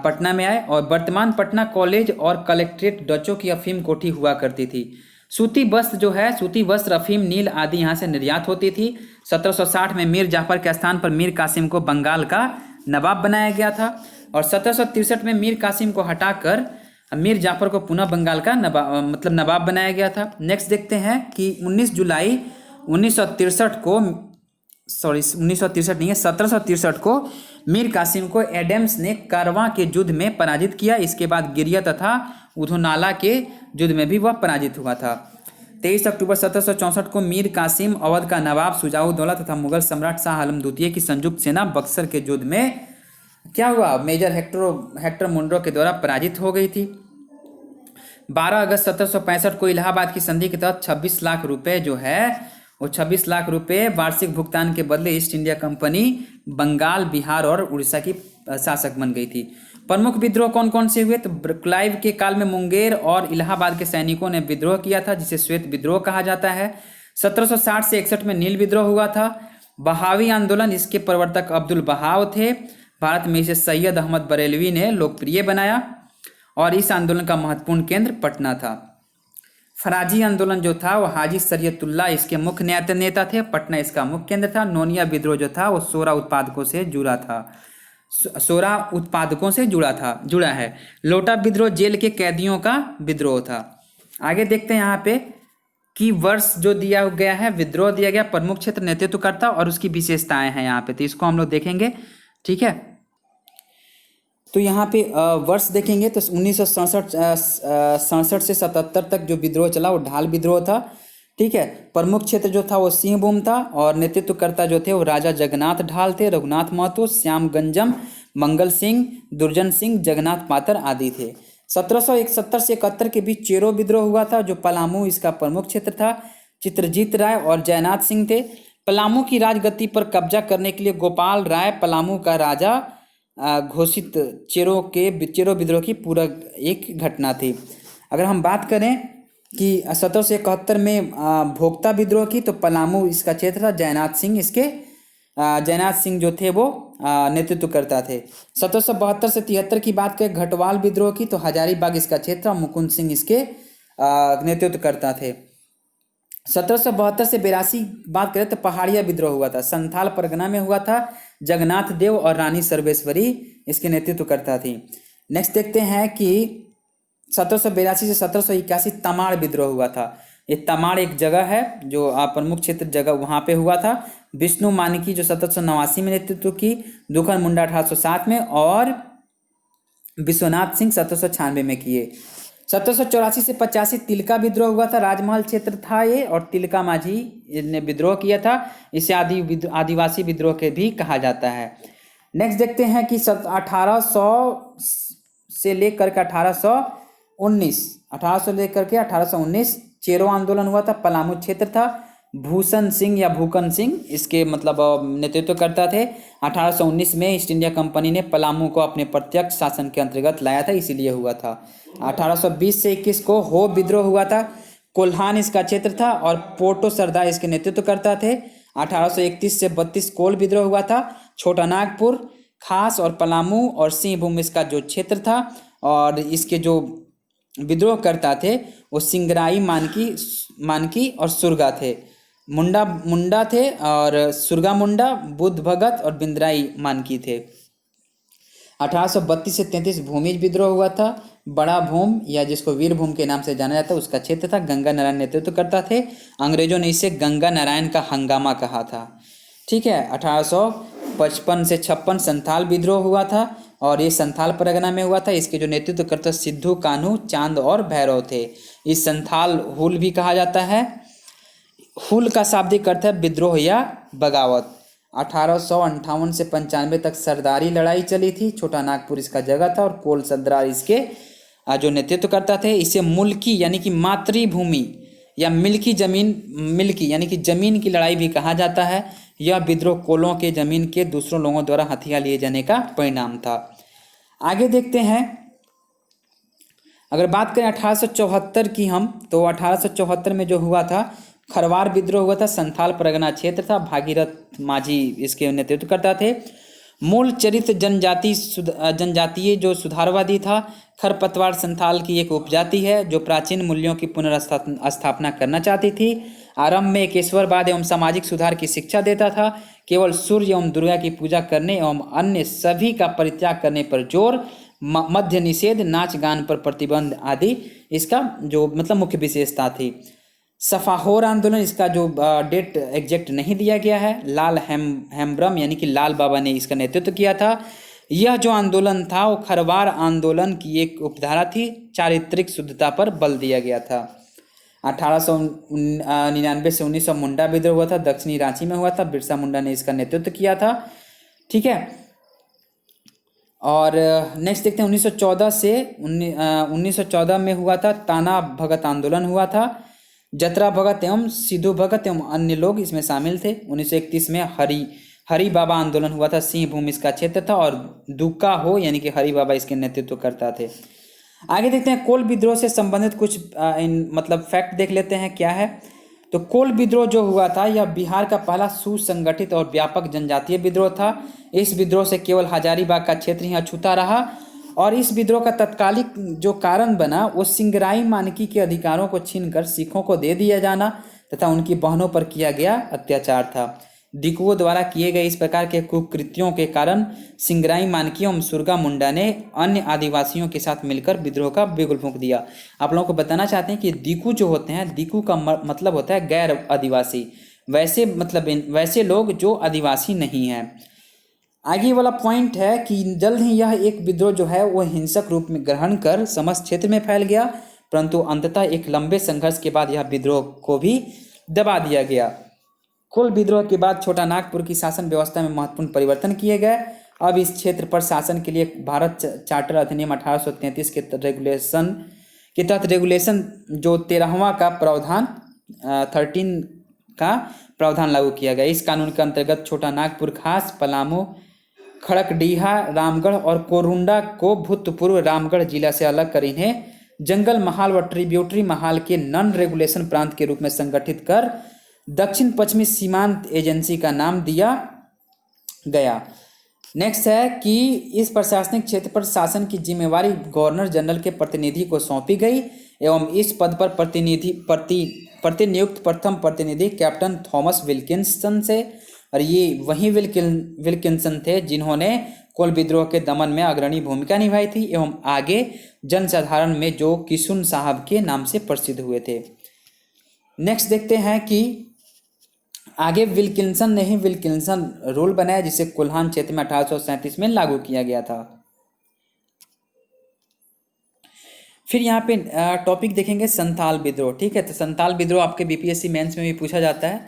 पटना में आए। और वर्तमान पटना कॉलेज और कलेक्ट्रेट डचों की अफीम कोठी हुआ करती थी। सूती वस्त्र जो है, सूती वस्त्र, अफीम, नील आदि यहाँ से निर्यात होती थी। 1760 में मीर जाफर के स्थान पर मीर कासिम को बंगाल का नवाब बनाया गया था। और 1763 में मीर कासिम को हटाकर मीर जाफर को पुनः बंगाल का नवाब बनाया गया था। नेक्स्ट देखते हैं कि 19 जुलाई 1963 को, सॉरी 1963 नहीं है, 1763 को मीर कासिम को एडम्स ने कारवां के युद्ध में पराजित किया। इसके बाद गिरिया तथा उधोनाला के युद्ध में भी वह पराजित हुआ था। 23 अक्टूबर 1764 को मीर कासिम, अवध का नवाब शुजाउद्दौला तथा मुगल सम्राट शाह आलम द्वितीय की संयुक्त सेना बक्सर के युद्ध में क्या हुआ, मेजर हेक्टर मुंड्रो के द्वारा पराजित हो गई थी। 12 अगस्त 1765 को इलाहाबाद की संधि के तहत 26 लाख रुपए जो है वो 26 लाख रुपए वार्षिक भुगतान के बदले East India Company Bengal, Bihar और उड़ीसा की शासक बन गई थी। प्रमुख विद्रोह कौन कौन से हुए, तो क्लाइव के काल में मुंगेर और इलाहाबाद के सैनिकों ने विद्रोह किया था, जिसे श्वेत विद्रोह कहा जाता है। 1760 से 61 में नील विद्रोह हुआ था। बहावी आंदोलन, इसके प्रवर्तक अब्दुल बहाव थे। भारत में इसे सैयद अहमद बरेलवी ने लोकप्रिय बनाया और इस आंदोलन का महत्वपूर्ण केंद्र पटना था। फराजी आंदोलन जो था वो हाजी शरीयतुल्लाह इसके मुख्य नेता थे। पटना इसका मुख्य केंद्र था। नोनिया विद्रोह जो था वो सोरा उत्पादकों से जुड़ा है। लोटा विद्रोह जेल के कैदियों का विद्रोह था। आगे देखते हैं यहाँ पे कि वर्ष जो दिया गया है, विद्रोह दिया गया, प्रमुख क्षेत्र, नेतृत्वकर्ता और उसकी विशेषताएं हैं यहाँ पे, तो इसको हम लोग देखेंगे। ठीक है, तो यहाँ पे वर्ष देखेंगे तो 1967 से 77 तक जो विद्रोह चला वो ढाल विद्रोह था। ठीक है, प्रमुख क्षेत्र जो था वो सिंहभूम था और नेतृत्वकर्ता जो थे वो राजा जगन्नाथ ढाल थे, रघुनाथ महतो, श्याम गंजम, मंगल सिंह, दुर्जन सिंह, जगन्नाथ पातर आदि थे। 1771 से 71 के बीच चेरो विद्रोह हुआ था, जो पलामू इसका प्रमुख क्षेत्र था। चित्रजीत राय और जयनाथ सिंह थे। पलामू की राजगद्दी पर कब्जा करने के लिए गोपाल राय पलामू का राजा घोषित चेरो विद्रोह की पूरा एक घटना थी। अगर हम बात करें कि 1771 में भोक्ता विद्रोह की, तो पलामू इसका क्षेत्र था। जयनाथ सिंह जो थे वो नेतृत्व करता थे। 1772 से 73 की बात करें घटवाल विद्रोह की, तो हजारीबाग इसका क्षेत्र, मुकुंद सिंह इसके नेतृत्व करता थे। 1772 से 82 बात करें तो पहाड़िया विद्रोह हुआ था, संथाल परगना में हुआ था। जगन्नाथ देव और रानी सर्वेश्वरी इसके नेतृत्व करता थी। नेक्स्ट देखते हैं कि 1782 से 1781 तमाड़ विद्रोह हुआ था। ये तमाड़ एक जगह है जो प्रमुख क्षेत्र जगह वहाँ पे हुआ था। विष्णु मानिकी जो 1789 में नेतृत्व की, दुखन मुंडा 1807 में और विश्वनाथ सिंह 1796 में किए। 1784 से 85 तिलका विद्रोह हुआ था, राजमहल क्षेत्र था ये, और तिलका माझी ने विद्रोह किया था। इसे आदिवासी विद्रोह के भी कहा जाता है। नेक्स्ट देखते हैं कि 1800 से लेकर के 1819 चेरो आंदोलन हुआ था, पलामू क्षेत्र था। भूषण सिंह या भूकन सिंह इसके नेतृत्व करता थे। 1819 में ईस्ट इंडिया कंपनी ने पलामू को अपने प्रत्यक्ष शासन के अंतर्गत लाया था, इसीलिए हुआ था। 1820 से 21 को हो विद्रोह हुआ था, कोल्हान इसका क्षेत्र था और पोर्टो सरदार इसके नेतृत्व करता थे। 1831 से 32 कोल विद्रोह हुआ था, छोटा नागपुर, खास और पलामू और सिंहभूम इसका जो क्षेत्र था, और इसके जो विद्रोह करता थे वो सिंगराई मानकी और सुरगा थे। मुंडा थे और सुरगा मुंडा, बुद्ध भगत और बिंद्राई मानकी थे। 1832 से 33 भूमिज विद्रोह हुआ था, बड़ा भूम या जिसको वीर भूम के नाम से जाना जाता है उसका क्षेत्र था। गंगा नारायण नेतृत्व करता थे। अंग्रेजों ने इसे गंगा नारायण का हंगामा कहा था। ठीक है, 1855 से 56 संथाल विद्रोह हुआ था और ये संथाल परगना में हुआ था। इसके जो नेतृत्व करता सिद्धू, कान्हू, चांद और भैरव थे। इस संथाल हुल भी कहा जाता है। हुल का शाब्दिक अर्थ है विद्रोह या बगावत। 1858 से 95 तक सरदारी लड़ाई चली थी। छोटा नागपुर इसका जगह था और कोल सरदार इसके जो नेतृत्व करता थे। इसे मुल्की यानी कि मातृभूमि या मिल्की जमीन, मिल्की यानी कि जमीन की लड़ाई भी कहा जाता है। यह विद्रोह कोलों के जमीन के दूसरों लोगों द्वारा हथिया लिए जाने का परिणाम था। आगे देखते हैं, अगर बात करें 1874 की हम, तो 1874 में जो हुआ था खरवार विद्रोह हुआ था। संथाल परगना क्षेत्र था, भागीरथ माझी इसके नेतृत्व करता थे। मूल चरित्र जनजातीय जो सुधारवादी था। खरपतवार संथाल की एक उपजाति है जो प्राचीन मूल्यों की पुनर्स्थापना करना चाहती थी। आरंभ में केशवरवाद एवं सामाजिक सुधार की शिक्षा देता था। केवल सूर्य एवं दुर्गा की पूजा करने एवं अन्य सभी का परित्याग करने पर जोर, मद्य निषेध, नाच गान पर प्रतिबंध आदि इसका जो मतलब मुख्य विशेषता थी। सफाहोर आंदोलन, इसका जो डेट एग्जैक्ट नहीं दिया गया है, लाल हेम्ब्रम यानी कि लाल बाबा ने इसका नेतृत्व किया था। यह जो आंदोलन था वो खरवार आंदोलन की एक उपधारा थी। चारित्रिक शुद्धता पर बल दिया गया था। 1899 से 1900 मुंडा विद्रोह हुआ था, दक्षिणी रांची में हुआ था। बिरसा मुंडा ने इसका नेतृत्व किया था। ठीक है, और नेक्स्ट देखते हैं 1914 से 1914 में हुआ था ताना भगत आंदोलन हुआ था। जतरा भगत एवं सिद्धू भगत एवं अन्य लोग इसमें शामिल थे। 1931 में हरि बाबा आंदोलन हुआ था। सिंह भूमि इसका क्षेत्र था और दुक्का हो यानी कि हरि बाबा इसके नेतृत्व करता थे। आगे देखते हैं कोल विद्रोह से संबंधित कुछ मतलब फैक्ट देख लेते हैं क्या है। तो कोल विद्रोह जो हुआ था यह बिहार का पहला सुसंगठित और व्यापक जनजातीय विद्रोह था। इस विद्रोह से केवल हजारीबाग का क्षेत्र ही अछूता रहा और इस विद्रोह का तत्कालिक जो कारण बना वो सिंगराई मानकी के अधिकारों को छीनकर सिखों को दे दिया जाना तथा उनकी बहनों पर किया गया अत्याचार था। दिकुओं द्वारा किए गए इस प्रकार के कुकृत्यों के कारण सिंगराई मानकी एवं सुरगा मुंडा ने अन्य आदिवासियों के साथ मिलकर विद्रोह का बिगुल फूंक दिया। आप लोगों को बताना चाहते हैं कि दिकू जो होते हैं, दिकू का मतलब होता है गैर आदिवासी, वैसे लोग जो आदिवासी नहीं हैं। आगे वाला पॉइंट है कि जल्द ही यह एक विद्रोह जो है वो हिंसक रूप में ग्रहण कर समस्त क्षेत्र में फैल गया, परंतु अंततः एक लंबे संघर्ष के बाद यह विद्रोह को भी दबा दिया गया। कोल विद्रोह के बाद छोटा नागपुर की शासन व्यवस्था में महत्वपूर्ण परिवर्तन किए गए। अब इस क्षेत्र पर शासन के लिए भारत चार्टर अधिनियम 1833 के तहत रेगुलेशन जो 13वां का प्रावधान 13 का प्रावधान लागू किया गया। इस कानून के अंतर्गत छोटा नागपुर, खास पलामू, खड़कडीहा, रामगढ़ और कोरुंडा को भूतपूर्व रामगढ़ जिला से अलग कर इन्हें जंगल महाल व ट्रिब्यूटरी महाल के नॉन रेगुलेशन प्रांत के रूप में संगठित कर दक्षिण पश्चिमी सीमांत एजेंसी का नाम दिया गया। नेक्स्ट है कि इस प्रशासनिक क्षेत्र पर शासन की जिम्मेवारी गवर्नर जनरल के प्रतिनिधि को सौंपी गई एवं इस पद पर प्रतिनियुक्त प्रथम प्रतिनिधि कैप्टन थॉमस विल्किंसन से, और ये वही विल्किंसन थे जिन्होंने कोल विद्रोह के दमन में अग्रणी भूमिका निभाई थी एवं आगे जनसाधारण में जो किशुन साहब के नाम से प्रसिद्ध हुए थे। नेक्स्ट देखते हैं कि आगे विल्किंसन ने ही विल्किंसन रूल बनाया जिसे कोल्हान क्षेत्र में 1837 में लागू किया गया था। फिर यहाँ पे टॉपिक देखेंगे संथाल विद्रोह। ठीक है, तो संथाल विद्रोह आपके बीपीएससी मेंस में भी पूछा जाता है,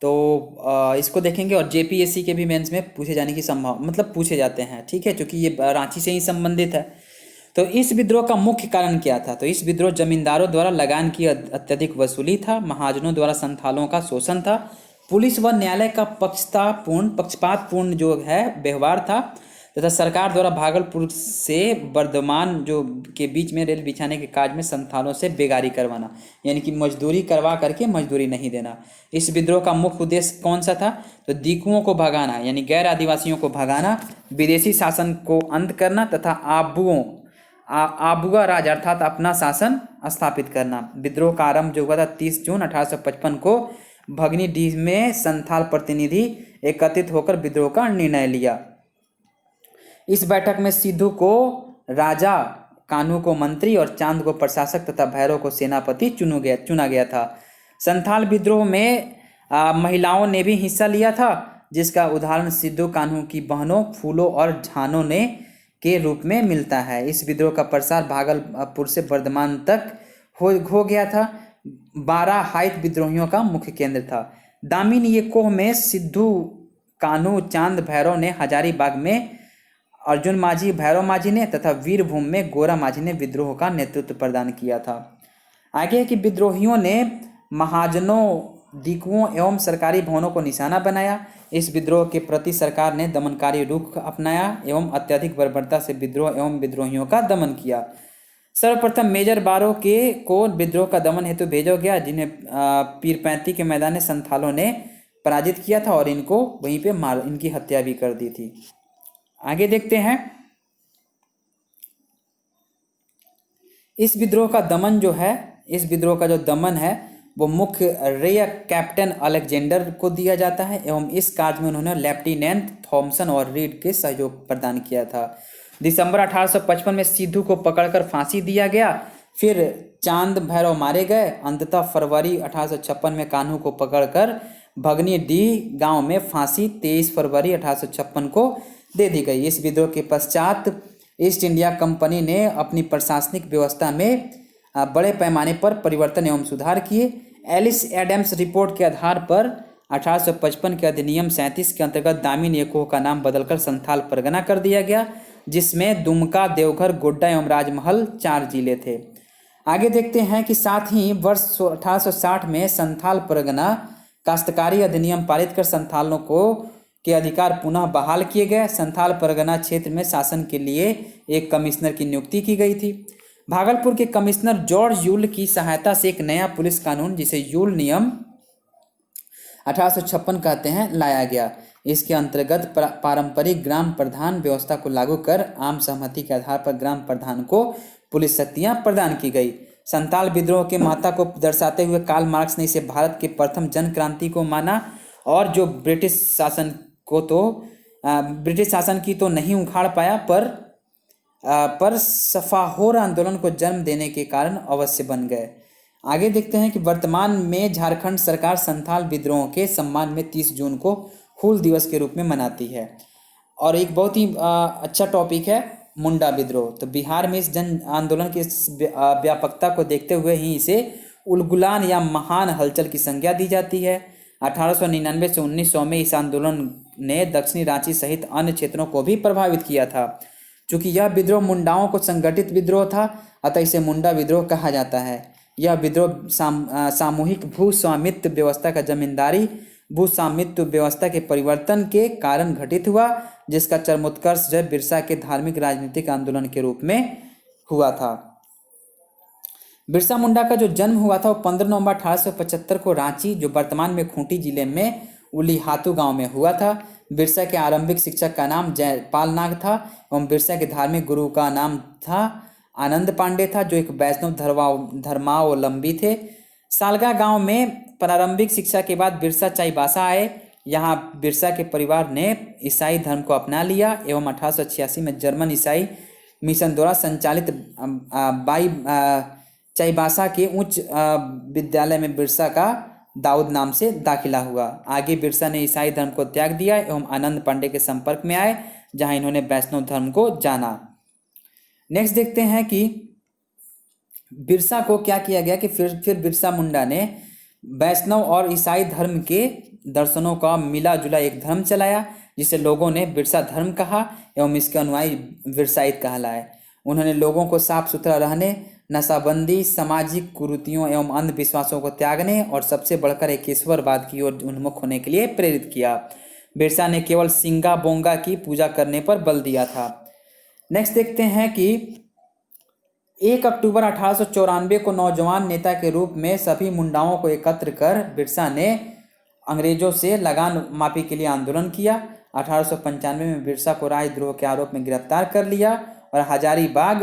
तो इसको देखेंगे और जेपीएससी के भी मेंस में पूछे जाने की संभावना पूछे जाते हैं। ठीक है, क्योंकि ये रांची से ही संबंधित है। तो इस विद्रोह का मुख्य कारण क्या था? तो इस विद्रोह जमींदारों द्वारा लगान की अत्यधिक वसूली था, महाजनों द्वारा संथालों का शोषण था, पुलिस व न्यायालय का पक्षपातपूर्ण जो है व्यवहार था तथा सरकार द्वारा भागलपुर से बर्धमान जो के बीच में रेल बिछाने के कार्य में संथालों से बेगारी करवाना, यानी कि मजदूरी करवा करके मजदूरी नहीं देना। इस विद्रोह का मुख्य उद्देश्य कौन सा था? तो दिकुओं को भगाना यानी गैर आदिवासियों को भगाना, विदेशी शासन को अंत करना तथा आबुआ राज अर्थात अपना शासन स्थापित करना। विद्रोह का आरंभ जो हुआ था 30 जून 1855 को भगनीडीह में संथाल प्रतिनिधि एकत्रित होकर विद्रोह का निर्णय लिया। इस बैठक में सिद्धू को राजा, कानू को मंत्री और चांद को प्रशासक तथा भैरव को सेनापति चुना गया था। संथाल विद्रोह में महिलाओं ने भी हिस्सा लिया था, जिसका उदाहरण सिद्धू कान्हू की बहनों फूलों और झानों ने के रूप में मिलता है। इस विद्रोह का प्रसार भागलपुर से बर्धमान तक हो गया था। 12 हाइट विद्रोहियों का मुख्य केंद्र था। दामिनी कोह में सिद्धू, कान्हू, चांद, भैरव ने हजारीबाग में अर्जुन माझी, भैरव माझी ने तथा वीरभूम में गोरा माझी ने विद्रोह का नेतृत्व प्रदान किया था। आगे है कि विद्रोहियों ने महाजनों, दीकुओं एवं सरकारी भवनों को निशाना बनाया। इस विद्रोह के प्रति सरकार ने दमनकारी रुख अपनाया एवं अत्यधिक बर्बरता से विद्रोह एवं विद्रोहियों का दमन किया। सर्वप्रथम मेजर बारो के को विद्रोह का दमन हेतु भेजा गया, जिन्हें पीरपैंती के मैदान में संथालों ने पराजित किया था और इनको वहीं पे इनकी हत्या भी कर दी थी। आगे देखते हैं, इस विद्रोह का दमन जो है, इस विद्रोह का जो दमन है वो मुख्य रेयर कैप्टन अलेक्जेंडर को दिया जाता है एवं इस कार्य में उन्होंने लेफ्टिनेंट थॉमसन और रीड के सहयोग प्रदान किया था। दिसंबर 1855 में सिद्धू को पकड़कर फांसी दिया गया, फिर चांद भैरव मारे गए। अंततः फरवरी 1856 में कान्हू को पकड़कर भगनी डी गांव में फांसी 23 फरवरी 1856 को दे दी गई। इस विद्रोह के पश्चात ईस्ट इंडिया कंपनी ने अपनी प्रशासनिक व्यवस्था में बड़े पैमाने पर परिवर्तन एवं सुधार किए। एलिस एडम्स रिपोर्ट के आधार पर 1855 के अधिनियम 37 के अंतर्गत दामिन एकोह का नाम बदलकर संथाल परगना कर दिया गया, जिसमें दुमका, देवघर, गोड्डा एवं राजमहल 4 जिले थे। आगे देखते हैं कि साथ ही वर्ष 1860 में संथाल परगना काश्तकारी अधिनियम पारित कर संथालों को के अधिकार पुनः बहाल किए गए। संथाल परगना क्षेत्र में शासन के लिए एक कमिश्नर की नियुक्ति की गई थी। भागलपुर के कमिश्नर जॉर्ज यूल की सहायता से एक नया पुलिस कानून, जिसे यूल नियम 1856 कहते हैं, लाया गया। इसके अंतर्गत पारंपरिक ग्राम प्रधान व्यवस्था को लागू कर आम सहमति के आधार पर ग्राम प्रधान को पुलिस शक्तियां प्रदान की गई। संथाल विद्रोह के महत्ता को दर्शाते हुए कार्ल मार्क्स ने इसे भारत के प्रथम जन क्रांति को माना और जो ब्रिटिश शासन की तो नहीं उखाड़ पाया, पर सफाहोर आंदोलन को जन्म देने के कारण अवश्य बन गए। आगे देखते हैं कि वर्तमान में झारखंड सरकार संथाल विद्रोह के सम्मान में 30 जून को हूल दिवस के रूप में मनाती है। और एक बहुत ही अच्छा टॉपिक है मुंडा विद्रोह। तो बिहार में इस जन आंदोलन की व्यापकता को देखते हुए ही इसे उलगुलान या महान हलचल की संज्ञा दी जाती है। 1899 से 1900 में इस आंदोलन ने दक्षिणी रांची सहित अन्य क्षेत्रों को भी प्रभावित किया था। चूंकि यह विद्रोह मुंडाओं को संगठित विद्रोह था, अतः इसे मुंडा विद्रोह कहा जाता है। यह विद्रोह सामूहिक भूस्वामित्व व्यवस्था का जमींदारी भूस्वामित्व व्यवस्था के परिवर्तन के कारण घटित हुआ, जिसका चरमोत्कर्ष जब बिरसा के धार्मिक राजनीतिक आंदोलन के रूप में हुआ था। बिरसा मुंडा का जो जन्म हुआ था वो 15 नवंबर 1875 को रांची, जो वर्तमान में खूंटी जिले में उलीहातू गांव में हुआ था। बिरसा के आरंभिक शिक्षक का नाम जयपाल नाग था एवं बिरसा के धार्मिक गुरु का नाम था आनंद पांडे था, जो एक वैष्णव धर्मावलंबी थे। सालगा गांव में प्रारंभिक शिक्षा के बाद बिरसा चाईबासा आए। यहाँ बिरसा के परिवार ने ईसाई धर्म को अपना लिया एवं 1886 में जर्मन ईसाई मिशन द्वारा संचालित चाईबासा के उच्च विद्यालय में बिरसा का दाऊद नाम से दाखिला हुआ। आगे बिरसा ने ईसाई धर्म को त्याग दिया एवं आनंद पांडे के संपर्क में आए, जहां इन्होंने वैष्णव धर्म को जाना। नेक्स्ट देखते हैं कि बिरसा को क्या किया गया कि फिर बिरसा मुंडा ने वैष्णव और ईसाई धर्म के दर्शनों का मिला जुला एक धर्म चलाया, जिसे लोगों ने बिरसा धर्म कहा एवं इसके अनुयायी बिरसाइत कहलाए। उन्होंने लोगों को साफ सुथरा रहने, नशाबंदी, सामाजिक कुरीतियों एवं अंधविश्वासों को त्यागने और सबसे बढ़कर एक ईश्वरवाद की ओर उन्मुख होने के लिए प्रेरित किया। बिरसा ने केवल सिंगा बोंगा की पूजा करने पर बल दिया था। नेक्स्ट देखते हैं कि 1 अक्टूबर 1894 को नौजवान नेता के रूप में सभी मुंडाओं को एकत्र कर बिरसा ने अंग्रेजों से लगान माफी के लिए आंदोलन किया। 1895 में बिरसा को राजद्रोह के आरोप में गिरफ्तार कर लिया और हजारीबाग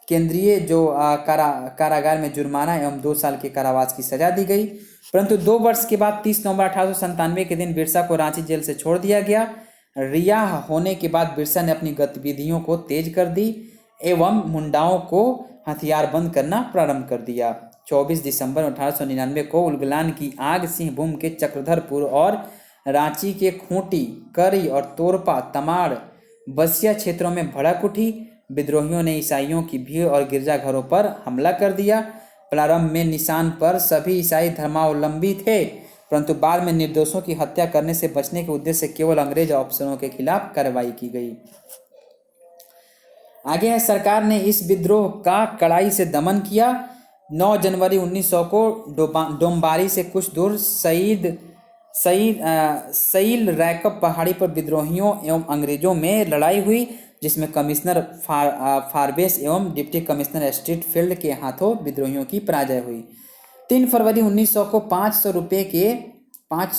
केंद्रीय जो कारागार में जुर्माना एवं 2 साल के कारावास की सजा दी गई। परंतु 2 वर्ष के बाद 30 नवंबर 1897 के दिन बिरसा को रांची जेल से छोड़ दिया गया। रिहा होने के बाद बिरसा ने अपनी गतिविधियों को तेज कर दी एवं मुंडाओं को हथियारबंद करना प्रारंभ कर दिया। 24 दिसंबर 1899 को उलगुलान की आग सिंहभूम के चक्रधरपुर और रांची के खूंटी, करी और तोरपा, तमाड़, बसिया क्षेत्रों में भड़क उठी। विद्रोहियों ने ईसाइयों की भीड़ और गिरजाघरों पर हमला कर दिया। प्रारंभ में निशान पर सभी ईसाई धर्मावलंबी थे, परंतु बाद में निर्दोषों की हत्या करने से बचने के उद्देश्य से केवल अंग्रेज अफसरों के खिलाफ कार्रवाई की गई। आगे है, सरकार ने इस विद्रोह का कड़ाई से दमन किया। 9 जनवरी 1900 को डोम्बारी से कुछ दूर सईल रैकब पहाड़ी पर विद्रोहियों एवं अंग्रेजों में लड़ाई हुई, जिसमें कमिश्नर फारबेस एवं डिप्टी कमिश्नर स्ट्रीट फील्ड के हाथों विद्रोहियों की पराजय हुई। 3 फरवरी 1900 को 500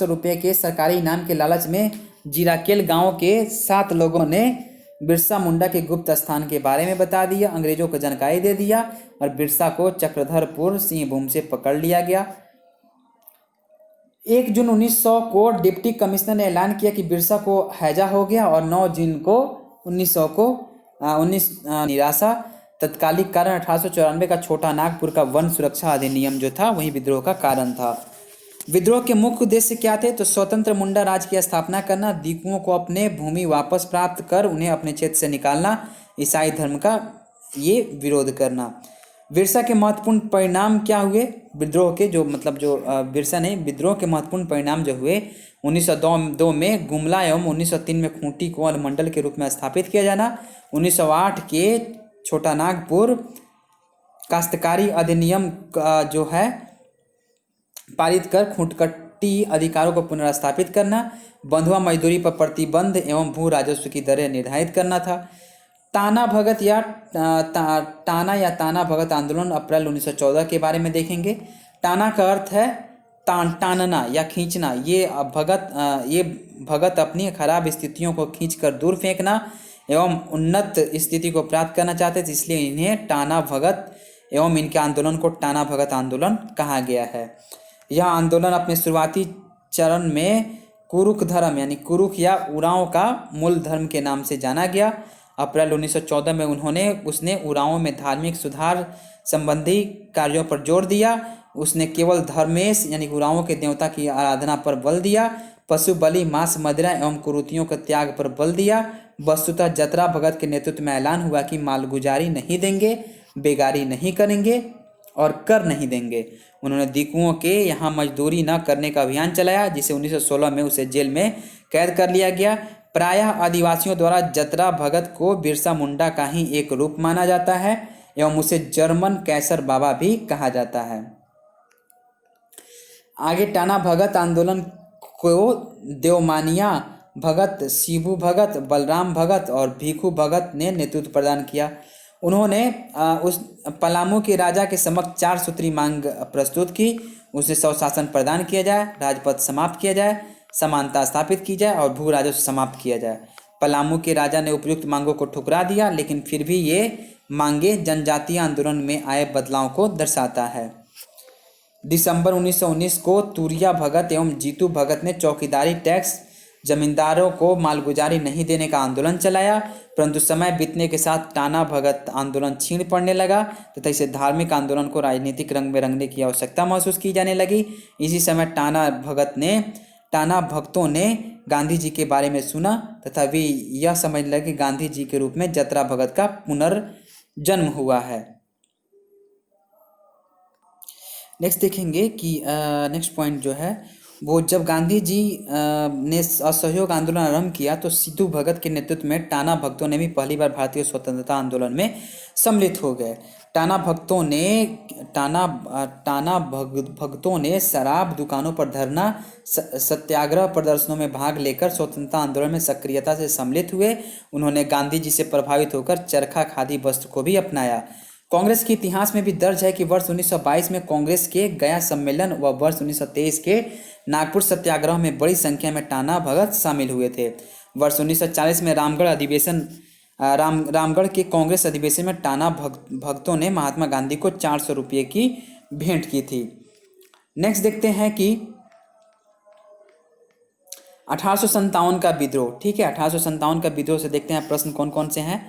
रुपये के सरकारी इनाम के लालच में जीराकेल गांव के 7 लोगों ने बिरसा मुंडा के गुप्त स्थान के बारे में बता दिया, अंग्रेजों को जानकारी दे दिया और बिरसा को चक्रधरपुर सिंहभूम से पकड़ लिया गया। 1 जून 1900 को डिप्टी कमिश्नर ने ऐलान किया कि बिरसा को हैजा हो गया और 9 जून को 1900 को निराशा। तत्कालिक कारण 1894 का छोटा नागपुर का वन सुरक्षा अधिनियम जो था वही विद्रोह का कारण था। विद्रोह के मुख्य उद्देश्य क्या थे? तो स्वतंत्र मुंडा राज की स्थापना करना, दीकुओं को अपने भूमि वापस प्राप्त कर उन्हें अपने क्षेत्र से निकालना, ईसाई धर्म का ये विरोध करना। बिरसा के महत्वपूर्ण परिणाम क्या हुए विद्रोह के? बिरसा ने विद्रोह के महत्वपूर्ण परिणाम जो हुए, 1902 में गुमला एवं 1903 में खूंटी को अनुमंडल के रूप में स्थापित किया जाना, 1908 के छोटा नागपुर काश्तकारी अधिनियम जो है पारित कर खूंटकट्टी अधिकारों को पुनर्स्थापित करना, बंधुआ मजदूरी पर प्रतिबंध एवं भू राजस्व की दरें निर्धारित करना था। ताना भगत आंदोलन अप्रैल 1914 के बारे में देखेंगे। टाना का अर्थ है टानना या खींचना। ये भगत अपनी खराब स्थितियों को खींचकर दूर फेंकना एवं उन्नत स्थिति को प्राप्त करना चाहते थे, इसलिए इन्हें टाना भगत एवं इनके आंदोलन को टाना भगत आंदोलन कहा गया है। यह आंदोलन अपने शुरुआती चरण में कुरुख धर्म यानी कुरुख या उरांव का मूल धर्म के नाम से जाना गया। अप्रैल 1914 में उसने उरांव में धार्मिक सुधार संबंधी कार्यों पर जोर दिया। उसने केवल धर्मेश यानी उरांव के देवता की आराधना पर बल दिया, पशु बलि, मांस, मदिरा एवं कुरीतियों के त्याग पर बल दिया। वस्तुतः जतरा भगत के नेतृत्व में ऐलान हुआ कि मालगुजारी नहीं देंगे, बेगारी नहीं करेंगे और कर नहीं देंगे। उन्होंने दीकुओं के यहाँ मजदूरी न करने का अभियान चलाया, जिसे 1916 में उसे जेल में कैद कर लिया गया। प्रायः आदिवासियों द्वारा जतरा भगत को बिरसा मुंडा का ही एक रूप माना जाता है एवं उसे जर्मन कैसर बाबा भी कहा जाता है। आगे टाना भगत आंदोलन को देवमानिया भगत, शिबू भगत, बलराम भगत और भीखू भगत ने नेतृत्व प्रदान किया। उन्होंने उस पलामू के राजा के समक्ष 4 सूत्री मांग प्रस्तुत की। उसे स्वशासन प्रदान किया जाए, राजपद समाप्त किया जाए, समानता स्थापित की जाए और भू राजस्व समाप्त किया जाए। पलामू के राजा ने उपयुक्त मांगों को ठुकरा दिया, लेकिन फिर भी ये मांगे जनजातीय आंदोलन में आए बदलाव को दर्शाता है। दिसंबर 1919 को तुरिया भगत एवं जीतू भगत ने चौकीदारी टैक्स, जमींदारों को मालगुजारी नहीं देने का आंदोलन चलाया, परंतु समय बीतने के साथ टाना भगत आंदोलन छीन पड़ने लगा तथा इसे धार्मिक आंदोलन को राजनीतिक रंग में रंगने की आवश्यकता महसूस की जाने लगी। इसी समय टाना भक्तों ने गांधी जी के बारे में सुना तथा वे यह समझने लगे कि गांधी जी के रूप में जतरा भगत का पुनर्जन्म हुआ है। नेक्स्ट देखेंगे कि नेक्स्ट पॉइंट जो है वो, जब गांधी जी ने असहयोग आंदोलन आरंभ किया तो सिद्धू भगत के नेतृत्व में टाना भक्तों ने भी पहली बार भारतीय स्वतंत्रता आंदोलन में सम्मिलित हो गए। टाना भक्तों ने शराब दुकानों पर धरना, सत्याग्रह प्रदर्शनों में भाग लेकर स्वतंत्रता आंदोलन में सक्रियता से सम्मिलित हुए। उन्होंने गांधी जी से प्रभावित होकर चरखा खादी वस्त्र को भी अपनाया। कांग्रेस के इतिहास में भी दर्ज है कि वर्ष 1922 में कांग्रेस के गया सम्मेलन व वर्ष 1923 के नागपुर सत्याग्रह में बड़ी संख्या में टाना भगत शामिल हुए थे। वर्ष 1940 में रामगढ़ के कांग्रेस अधिवेशन में टाना भक्तों ने महात्मा गांधी को 400 रुपये की भेंट की थी। नेक्स्ट देखते हैं कि 1857 का विद्रोह। ठीक है, 1857 का विद्रोह से देखते हैं प्रश्न कौन कौन से हैं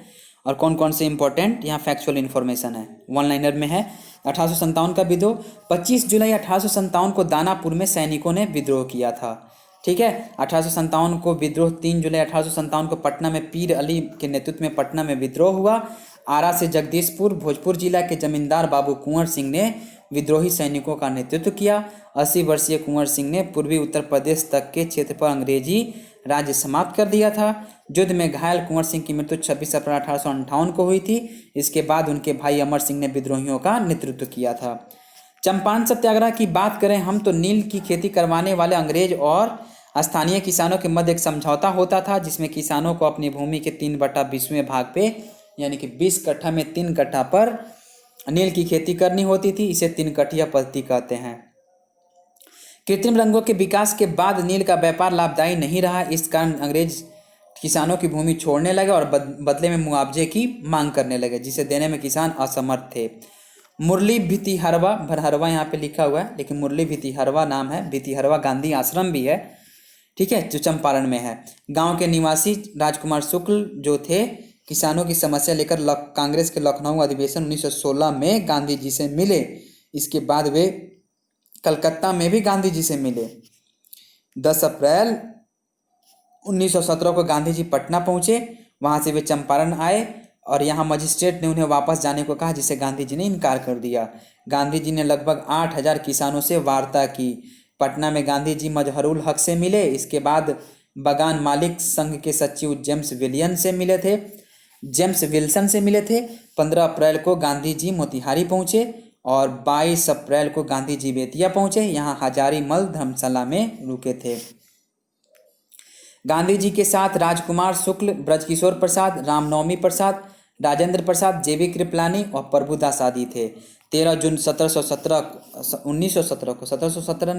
और कौन कौन से इंपॉर्टेंट यहाँ फैक्चुअल इन्फॉर्मेशन है। वन लाइनर में है 1857 का विद्रोह। 25 जुलाई 1857 को दानापुर में सैनिकों ने विद्रोह किया था। ठीक है, 1857 को विद्रोह। 3 जुलाई 1857 को पटना में पीर अली के नेतृत्व में पटना में विद्रोह हुआ। आरा से जगदीशपुर, भोजपुर जिला के जमींदार बाबू कुंवर सिंह ने विद्रोही सैनिकों का नेतृत्व किया। 80 वर्षीय कुंवर सिंह ने पूर्वी उत्तर प्रदेश तक के क्षेत्र पर अंग्रेजी राज्य समाप्त कर दिया था। युद्ध में घायल कुंवर सिंह की मृत्यु 26 अप्रैल 1858 को हुई थी। इसके बाद उनके भाई अमर सिंह ने विद्रोहियों का नेतृत्व किया था। चंपारण सत्याग्रह की बात करें हम तो नील की खेती करवाने वाले अंग्रेज और स्थानीय किसानों के मध्य एक समझौता होता था, जिसमें किसानों को अपनी भूमि के 3/20वें भाग पे यानी कि 20 कट्ठा में 3 कट्ठा पर नील की खेती करनी होती थी। इसे 3 कट्ठिया पद्धति कहते हैं। कृत्रिम रंगों के विकास के बाद नील का व्यापार लाभदायी नहीं रहा। इस कारण अंग्रेज किसानों की भूमि छोड़ने लगे और बदले में मुआवजे की मांग करने लगे, जिसे देने में किसान असमर्थ थे। मुरली भितिहरवा, भरहरवा यहाँ पे लिखा हुआ है लेकिन मुरली भितिहरवा नाम है। भितिहरवा गांधी आश्रम भी है, ठीक है, जो चंपारण में है। गांव के निवासी राजकुमार शुक्ल जो थे, किसानों की समस्या लेकर कांग्रेस के लखनऊ अधिवेशन 1916 में गांधी जी से मिले। इसके बाद वे कलकत्ता में भी गांधी जी से मिले। 10 अप्रैल 1917 को गांधी जी पटना पहुंचे। वहां से वे चंपारण आए और यहाँ मजिस्ट्रेट ने उन्हें वापस जाने को कहा, जिसे गांधी जी ने इनकार कर दिया। गांधी जी ने लगभग 8000 किसानों से वार्ता की। पटना में गांधी जी मजहरुल हक से मिले। इसके बाद बगान मालिक संघ के सचिव जेम्स विल्सन से मिले थे। 15 अप्रैल को गांधी जी मोतिहारी पहुंचे और 22 अप्रैल को गांधी जी बेतिया पहुंचे। यहाँ हजारीमल धर्मशाला में रुके थे। गांधी जी के साथ राजकुमार शुक्ल, ब्रजकिशोर प्रसाद, रामनवमी प्रसाद, राजेंद्र प्रसाद, जेबी कृपलानी और प्रभुदास आदि थे। 13 जून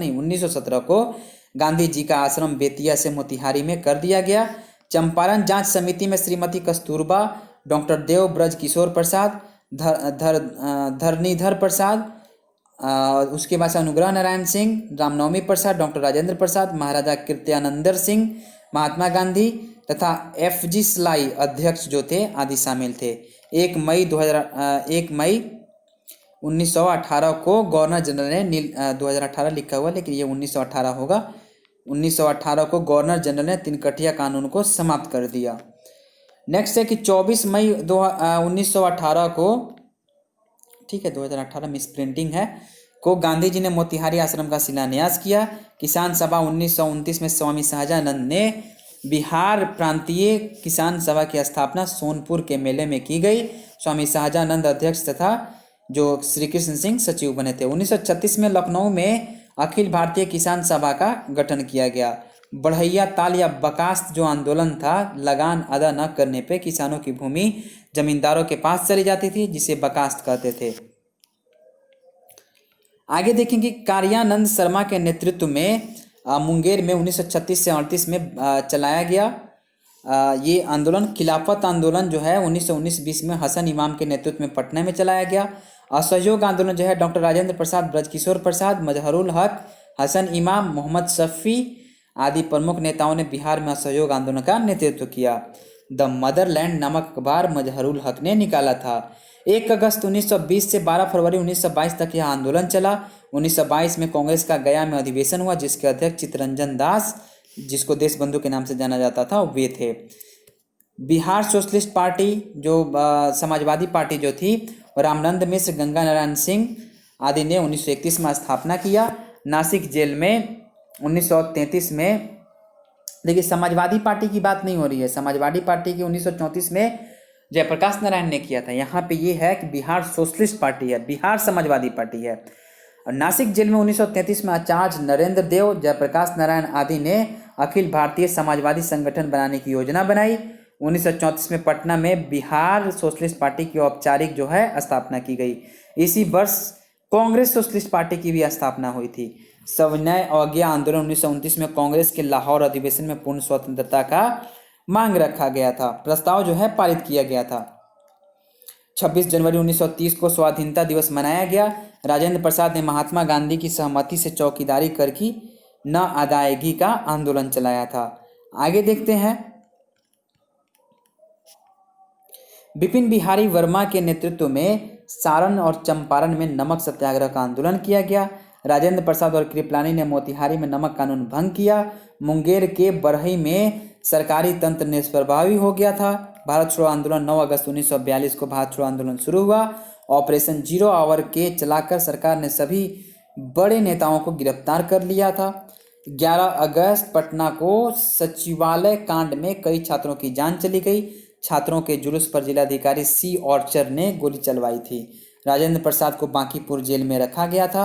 1917 को गांधी जी का आश्रम बेतिया से मोतिहारी में कर दिया गया। चंपारण जांच समिति में श्रीमती कस्तूरबा, डॉक्टर देव ब्रजकिशोर प्रसाद, धरणीधर प्रसाद, उसके बाद अनुग्रह नारायण सिंह, रामनवमी प्रसाद, डॉक्टर राजेंद्र प्रसाद, महाराजा कृत्यानंदर सिंह, महात्मा गांधी तथा FG स्लाई अध्यक्ष जो थे आदि शामिल थे। 1 मई 1918 को गवर्नर जनरल ने 2018 लिखा हुआ लेकिन ये 1918 होगा। 1918 को गवर्नर जनरल ने 3 कट्ठिया कानून को समाप्त कर दिया। नेक्स्ट है कि 24 मई 1918 को, ठीक है 2018 मिस प्रिंटिंग है, को गांधी जी ने मोतिहारी आश्रम का शिलान्यास किया। किसान सभा 1929 में स्वामी सहजानंद ने बिहार प्रांतीय किसान सभा की स्थापना सोनपुर के मेले में की गई। स्वामी सहजानंद अध्यक्ष तथा जो श्री कृष्ण सिंह सचिव बने थे। 1936 में लखनऊ में अखिल भारतीय किसान सभा का गठन किया गया। बढ़ैया ताल या बकास्त जो आंदोलन था, लगान अदा न करने पे किसानों की भूमि जमींदारों के पास चली जाती थी, जिसे बकास्त कहते थे। आगे देखेंगे कार्यानंद शर्मा के नेतृत्व में मुंगेर में 1936 से 38 में चलाया गया ये आंदोलन। खिलाफत आंदोलन जो है 1919-20 में हसन इमाम के नेतृत्व में पटना में चलाया गया। असहयोग आंदोलन जो है डॉक्टर राजेंद्र प्रसाद, ब्रजकिशोर प्रसाद, मजहरुल हक, हसन इमाम, मोहम्मद शफी आदि प्रमुख नेताओं ने बिहार में असहयोग आंदोलन का नेतृत्व किया। द मदरलैंड नामक अखबार मजहरुल हक ने निकाला था। 1 अगस्त 1920 से 12 फरवरी 1922 तक यह आंदोलन चला। 1922 में कांग्रेस का गया में अधिवेशन हुआ, जिसके अध्यक्ष चित्तरंजन दास, जिसको देशबंधु के नाम से जाना जाता था, वे थे। बिहार सोशलिस्ट पार्टी जो समाजवादी पार्टी जो थी, रामनंद मिश्र, गंगा नारायण सिंह आदि ने 1931 में स्थापना किया। नासिक जेल में 1933 में, देखिए समाजवादी पार्टी की बात नहीं हो रही है, समाजवादी पार्टी की 1934 में जयप्रकाश नारायण ने किया था। यहाँ पे ये है कि बिहार सोशलिस्ट पार्टी है, बिहार समाजवादी पार्टी है। और नासिक जेल में 1933 में आचार्य नरेंद्र देव, जयप्रकाश नारायण आदि ने अखिल भारतीय समाजवादी संगठन बनाने की योजना बनाई। 1934 में पटना में बिहार सोशलिस्ट पार्टी की औपचारिक जो है स्थापना की गई। इसी वर्ष कांग्रेस सोशलिस्ट पार्टी की भी स्थापना हुई थी। सविनय अवज्ञा आंदोलन 1929 में कांग्रेस के लाहौर अधिवेशन में पूर्ण स्वतंत्रता का मांग रखा गया था। प्रस्ताव जो है पारित किया गया था। 26 जनवरी 1930 को स्वाधीनता दिवस मनाया गया। राजेंद्र प्रसाद ने महात्मा गांधी की सहमति से चौकीदारी कर की न अदायगी का आंदोलन चलाया था। आगे देखते हैं। विपिन बिहारी वर्मा के नेतृत्व में सारण और चंपारण में नमक सत्याग्रह का आंदोलन किया गया। राजेंद्र प्रसाद और कृपलानी ने मोतिहारी में नमक कानून भंग किया। मुंगेर के बरही में सरकारी तंत्र निष्प्रभावी हो गया था। भारत छोड़ो आंदोलन 9 अगस्त 1942 को भारत छोड़ो आंदोलन शुरू हुआ। ऑपरेशन 0 आवर के चलाकर सरकार ने सभी बड़े नेताओं को गिरफ्तार कर लिया था। 11 अगस्त पटना को सचिवालय कांड में कई छात्रों की जान चली गई। छात्रों के जुलूस पर जिलाधिकारी सी ऑर्चर ने गोली चलवाई थी। राजेंद्र प्रसाद को बांकीपुर जेल में रखा गया था।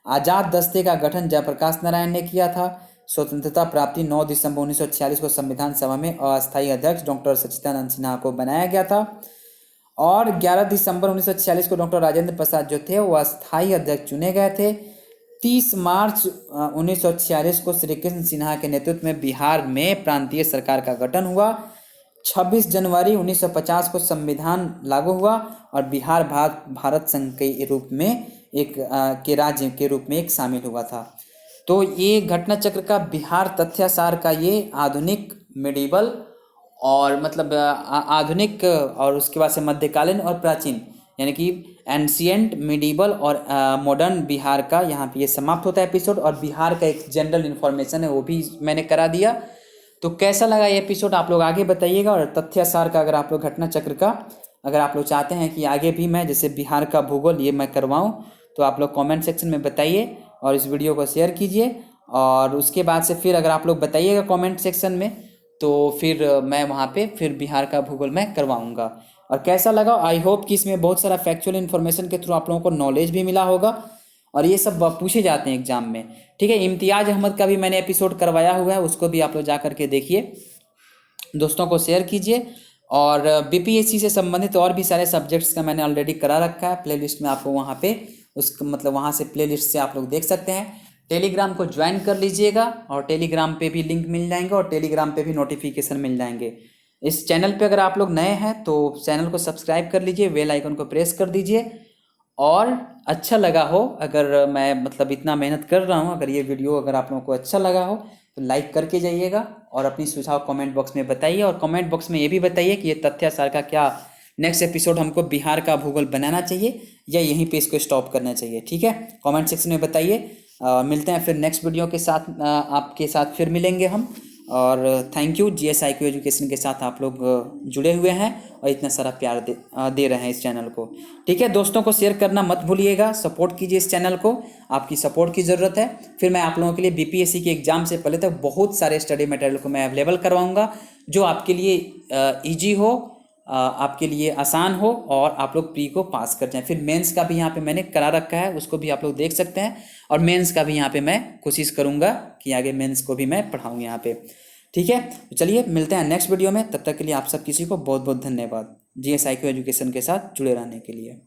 आजाद दस्ते का गठन जयप्रकाश नारायण ने किया था। स्वतंत्रता प्राप्ति 9 दिसंबर 1946 को संविधान सभा में अस्थायी अध्यक्ष डॉक्टर सच्चिदानंद सिन्हा को बनाया गया था। और 11 दिसंबर 1946 को डॉक्टर राजेंद्र प्रसाद जो थे वो अस्थायी अध्यक्ष चुने गए थे। 30 मार्च 1946 को श्री कृष्ण सिन्हा के नेतृत्व में बिहार में प्रांतीय सरकार का गठन हुआ। 26 जनवरी 1950 को संविधान लागू हुआ और बिहार भारत संघ के रूप में के राज्य के रूप में एक शामिल हुआ था। तो ये घटना चक्र का बिहार तथ्यासार का ये आधुनिक मिडिवल और मतलब आधुनिक और उसके बाद से मध्यकालीन और प्राचीन यानी कि एंशियंट मिडिवल और मॉडर्न बिहार का यहाँ पे ये समाप्त होता है एपिसोड। और बिहार का एक जनरल इन्फॉर्मेशन है वो भी मैंने करा दिया। तो कैसा लगा ये एपिसोड आप लोग आगे बताइएगा। और तथ्यासार का अगर आप लोग घटना चक्र का अगर आप लोग चाहते हैं कि आगे भी मैं जैसे बिहार का भूगोल ये मैं करवाऊँ तो आप लोग कॉमेंट सेक्शन में बताइए और इस वीडियो को शेयर कीजिए। और उसके बाद से फिर अगर आप लोग बताइएगा कमेंट सेक्शन में तो फिर मैं वहाँ पे फिर बिहार का भूगोल मैं करवाऊँगा। और कैसा लगा आई होप कि इसमें बहुत सारा फैक्चुअल इन्फॉर्मेशन के थ्रू आप लोगों को नॉलेज भी मिला होगा और ये सब पूछे जाते हैं एग्जाम में। ठीक है, इम्तियाज़ अहमद का भी मैंने एपिसोड करवाया हुआ है, उसको भी आप लोग जा करके देखिए, दोस्तों को शेयर कीजिए। और बीपीएससी से संबंधित और भी सारे सब्जेक्ट्स का मैंने ऑलरेडी करा रखा है प्लेलिस्ट में, आपको वहाँ पे उस मतलब वहाँ से प्लेलिस्ट से आप लोग देख सकते हैं। टेलीग्राम को ज्वाइन कर लीजिएगा और टेलीग्राम पे भी लिंक मिल जाएंगे और टेलीग्राम पे भी नोटिफिकेशन मिल जाएंगे। इस चैनल पे अगर आप लोग नए हैं तो चैनल को सब्सक्राइब कर लीजिए, बेल आइकन को प्रेस कर दीजिए। और अच्छा लगा हो अगर मैं मतलब इतना मेहनत कर रहा हूँ, अगर ये वीडियो अगर आप लोगों को अच्छा लगा हो तो लाइक करके जाइएगा और अपनी सुझाव कमेंट बॉक्स में बताइए। और कमेंट बॉक्स में ये भी बताइए कि ये तथ्यासार का क्या नेक्स्ट एपिसोड हमको बिहार का भूगोल बनाना चाहिए या यहीं पे इसको स्टॉप करना चाहिए। ठीक है, कमेंट सेक्शन में बताइए। मिलते हैं फिर नेक्स्ट वीडियो के साथ, आपके साथ फिर मिलेंगे हम। और थैंक यू, जीएसआईक्यू एजुकेशन के साथ आप लोग जुड़े हुए हैं और इतना सारा प्यार दे रहे हैं इस चैनल को। ठीक है, दोस्तों को शेयर करना मत भूलिएगा, सपोर्ट कीजिए इस चैनल को, आपकी सपोर्ट की ज़रूरत है। फिर मैं आप लोगों के लिए बीपीएससी के एग्जाम से पहले तक बहुत सारे स्टडी मटेरियल को मैं अवेलेबल करवाऊँगा जो आपके लिए ईजी हो, आपके लिए आसान हो और आप लोग प्री को पास कर जाएं। फिर मेंस का भी यहाँ पे मैंने करा रखा है, उसको भी आप लोग देख सकते हैं। और मेंस का भी यहाँ पे मैं कोशिश करूँगा कि आगे मेंस को भी मैं पढ़ाऊँ यहाँ पे। ठीक है, तो चलिए मिलते हैं नेक्स्ट वीडियो में, तब तक के लिए आप सब किसी को बहुत बहुत धन्यवाद जीएसआईक्यू एजुकेशन के साथ जुड़े रहने के लिए।